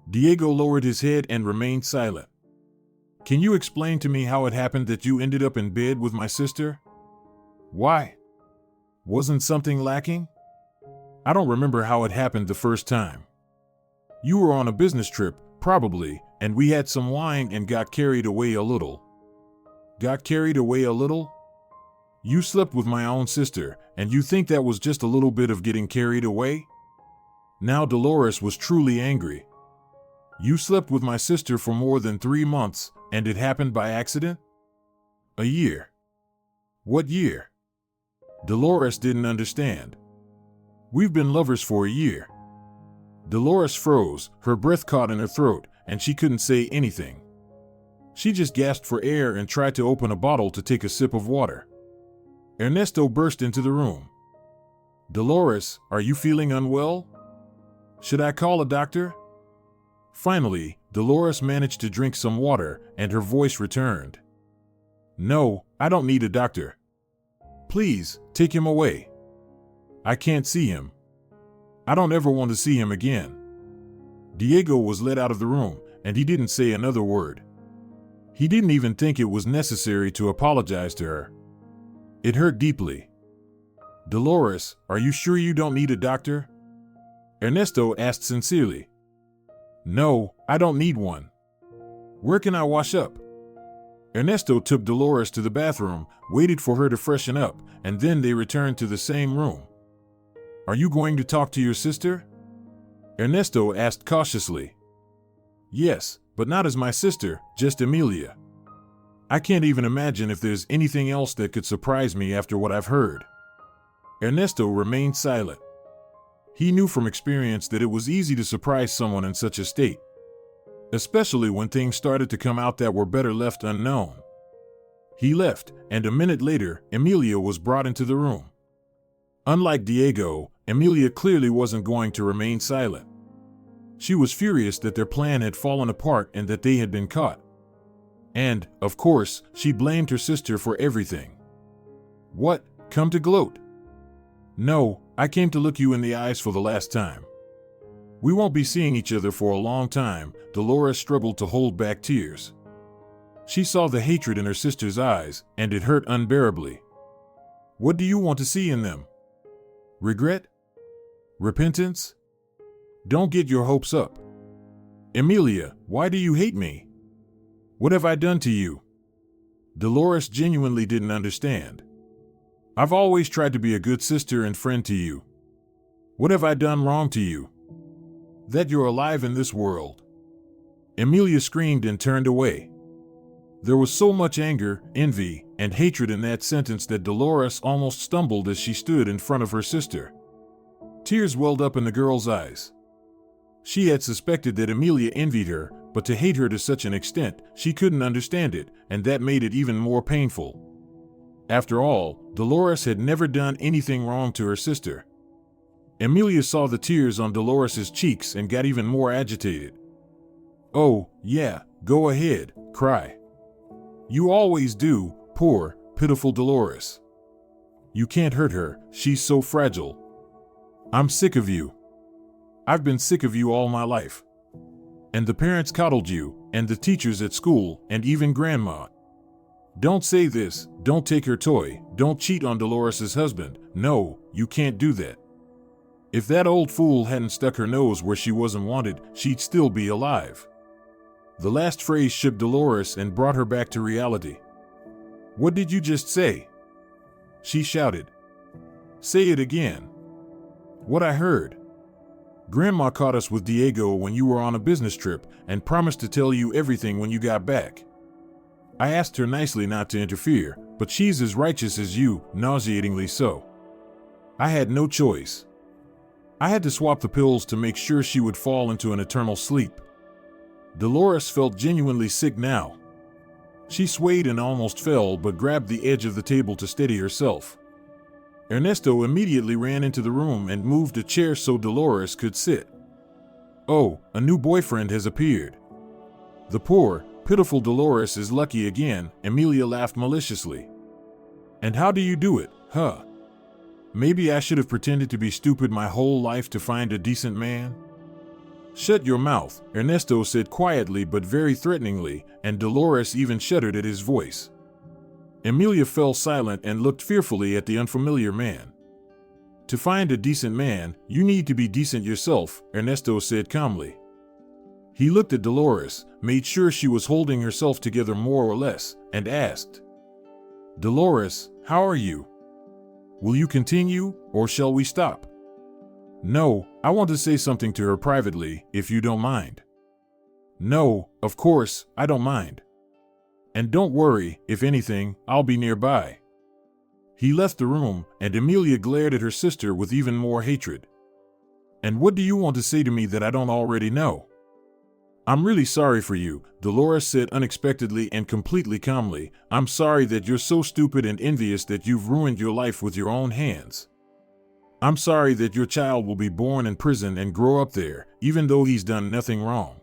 Diego lowered his head and remained silent. "Can you explain to me how it happened that you ended up in bed with my sister? Why? Wasn't something lacking? I don't remember how it happened the first time. You were on a business trip, probably, and we had some wine and got carried away a little." "Got carried away a little? You slept with my own sister, and you think that was just a little bit of getting carried away?" Now Dolores was truly angry. "You slept with my sister for more than 3 months, And it happened by accident? A year. What year? Dolores didn't understand. We've been lovers for a year. Dolores froze, her breath caught in her throat, and she couldn't say anything. She just gasped for air and tried to open a bottle to take a sip of water. Ernesto burst into the room. Dolores, are you feeling unwell? Should I call a doctor? Finally, Dolores managed to drink some water, and her voice returned. No, I don't need a doctor. Please, take him away. I can't see him. I don't ever want to see him again. Diego was led out of the room, and he didn't say another word. He didn't even think it was necessary to apologize to her. It hurt deeply. Dolores, are you sure you don't need a doctor? Ernesto asked sincerely. No, I don't need one. Where can I wash up? Ernesto took Dolores to the bathroom, waited for her to freshen up, and then they returned to the same room. Are you going to talk to your sister? Ernesto asked cautiously. Yes, but not as my sister, just Emilia. I can't even imagine if there's anything else that could surprise me after what I've heard. Ernesto remained silent. He knew from experience that it was easy to surprise someone in such a state, especially when things started to come out that were better left unknown. He left, and a minute later, Emilia was brought into the room. Unlike Diego, Emilia clearly wasn't going to remain silent. She was furious that their plan had fallen apart and that they had been caught. And, of course, she blamed her sister for everything. What, come to gloat? No, I came to look you in the eyes for the last time. We won't be seeing each other for a long time. Dolores struggled to hold back tears. She saw the hatred in her sister's eyes, and it hurt unbearably. What do you want to see in them? Regret? Repentance? Don't get your hopes up. Emilia, why do you hate me? What have I done to you? Dolores genuinely didn't understand. I've always tried to be a good sister and friend to you. What have I done wrong to you? That you're alive in this world. Emilia screamed and turned away. There was so much anger, envy, and hatred in that sentence that Dolores almost stumbled as she stood in front of her sister. Tears welled up in the girl's eyes. She had suspected that Emilia envied her, but to hate her to such an extent, she couldn't understand it, and that made it even more painful. After all, Dolores had never done anything wrong to her sister. Emilia saw the tears on Dolores's cheeks and got even more agitated. Oh, yeah, go ahead, cry. You always do, poor, pitiful Dolores. You can't hurt her, she's so fragile. I'm sick of you. I've been sick of you all my life. And the parents coddled you, and the teachers at school, and even Grandma. Don't say this, don't take her toy, don't cheat on Dolores's husband. No, you can't do that. If that old fool hadn't stuck her nose where she wasn't wanted, she'd still be alive. The last phrase shook Dolores and brought her back to reality. What did you just say? She shouted. Say it again. What I heard. Grandma caught us with Diego when you were on a business trip and promised to tell you everything when you got back. I asked her nicely not to interfere, but she's as righteous as you, nauseatingly so. I had no choice. I had to swap the pills to make sure she would fall into an eternal sleep. Dolores felt genuinely sick now. She swayed and almost fell but grabbed the edge of the table to steady herself. Ernesto immediately ran into the room and moved a chair so Dolores could sit. Oh, a new boyfriend has appeared. The poor, pitiful Dolores is lucky again, Emilia laughed maliciously. And how do you do it, huh? Maybe I should have pretended to be stupid my whole life to find a decent man? Shut your mouth, Ernesto said quietly but very threateningly, and Dolores even shuddered at his voice. Emilia fell silent and looked fearfully at the unfamiliar man. To find a decent man, you need to be decent yourself, Ernesto said calmly. He looked at Dolores, made sure she was holding herself together more or less, and asked, Dolores, how are you? Will you continue, or shall we stop? No, I want to say something to her privately, if you don't mind. No, of course, I don't mind. And don't worry, if anything, I'll be nearby. He left the room, and Emilia glared at her sister with even more hatred. And what do you want to say to me that I don't already know? I'm really sorry for you, Dolores said unexpectedly and completely calmly. I'm sorry that you're so stupid and envious that you've ruined your life with your own hands. I'm sorry that your child will be born in prison and grow up there, even though he's done nothing wrong.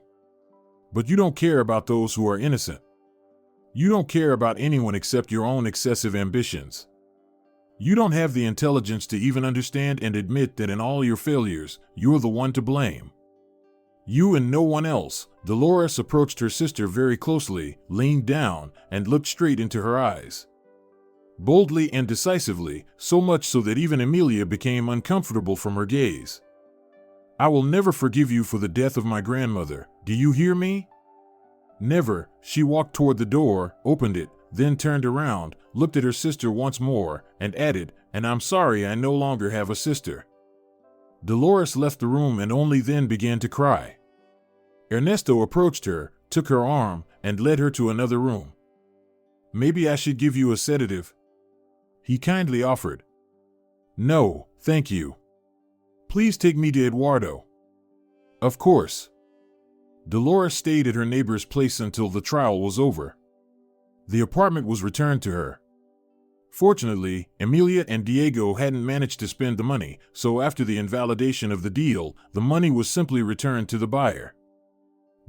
But you don't care about those who are innocent. You don't care about anyone except your own excessive ambitions. You don't have the intelligence to even understand and admit that in all your failures, you're the one to blame. You and no one else. Dolores approached her sister very closely, leaned down, and looked straight into her eyes. Boldly and decisively, so much so that even Emilia became uncomfortable from her gaze. I will never forgive you for the death of my grandmother. Do you hear me? Never. She walked toward the door, opened it, then turned around, looked at her sister once more, and added, and I'm sorry I no longer have a sister. Dolores left the room and only then began to cry. Ernesto approached her, took her arm, and led her to another room. Maybe I should give you a sedative? He kindly offered. No, thank you. Please take me to Eduardo. Of course. Dolores stayed at her neighbor's place until the trial was over. The apartment was returned to her. Fortunately, Emilia and Diego hadn't managed to spend the money, so after the invalidation of the deal, the money was simply returned to the buyer.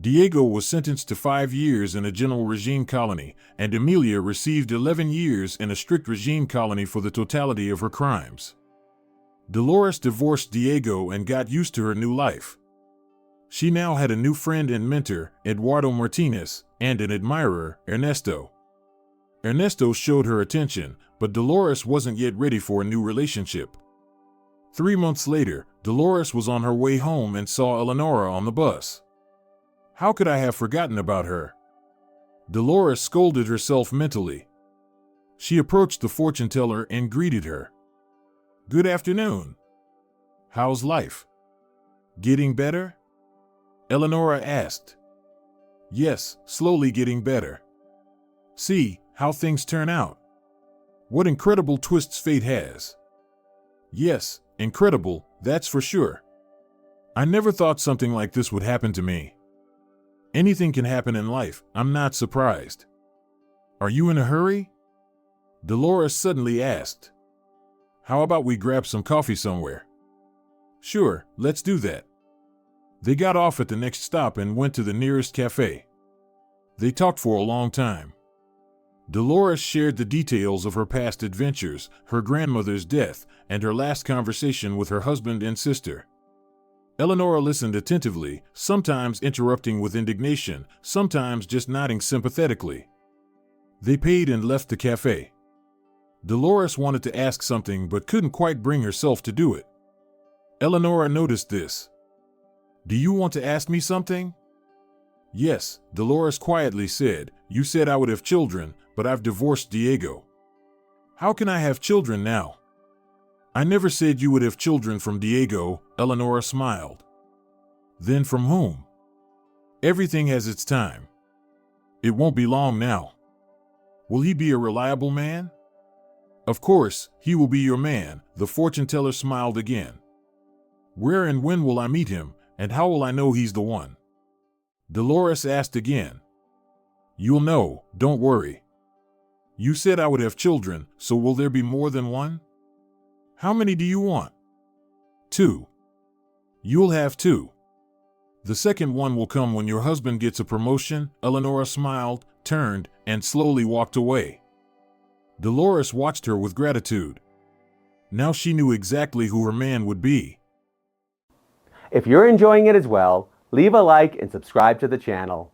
Diego was sentenced to 5 years in a general regime colony, and Emilia received 11 years in a strict regime colony for the totality of her crimes. Dolores divorced Diego and got used to her new life. She now had a new friend and mentor, Eduardo Martinez, and an admirer, Ernesto. Ernesto showed her attention, but Dolores wasn't yet ready for a new relationship. 3 months later, Dolores was on her way home and saw Eleonora on the bus. How could I have forgotten about her? Dolores scolded herself mentally. She approached the fortune teller and greeted her. Good afternoon. How's life? Getting better? Eleonora asked. Yes, slowly getting better. See how things turn out. What incredible twists fate has. Yes, incredible, that's for sure. I never thought something like this would happen to me. Anything can happen in life, I'm not surprised. Are you in a hurry? Dolores suddenly asked. How about we grab some coffee somewhere? Sure, let's do that. They got off at the next stop and went to the nearest cafe. They talked for a long time. Dolores shared the details of her past adventures, her grandmother's death, and her last conversation with her husband and sister. Eleonora listened attentively, sometimes interrupting with indignation, sometimes just nodding sympathetically. They paid and left the cafe. Dolores wanted to ask something but couldn't quite bring herself to do it. Eleonora noticed this. Do you want to ask me something? Yes, Dolores quietly said. You said I would have children, but I've divorced Diego. How can I have children now? I never said you would have children from Diego, Eleonora smiled. Then from whom? Everything has its time. It won't be long now. Will he be a reliable man? Of course, he will be your man, the fortune teller smiled again. Where and when will I meet him, and how will I know he's the one? Dolores asked again. You'll know, don't worry. You said I would have children, so will there be more than one? How many do you want? 2. You'll have 2. The second one will come when your husband gets a promotion, Eleonora smiled, turned, and slowly walked away. Dolores watched her with gratitude. Now she knew exactly who her man would be. If you're enjoying it as well, leave a like and subscribe to the channel.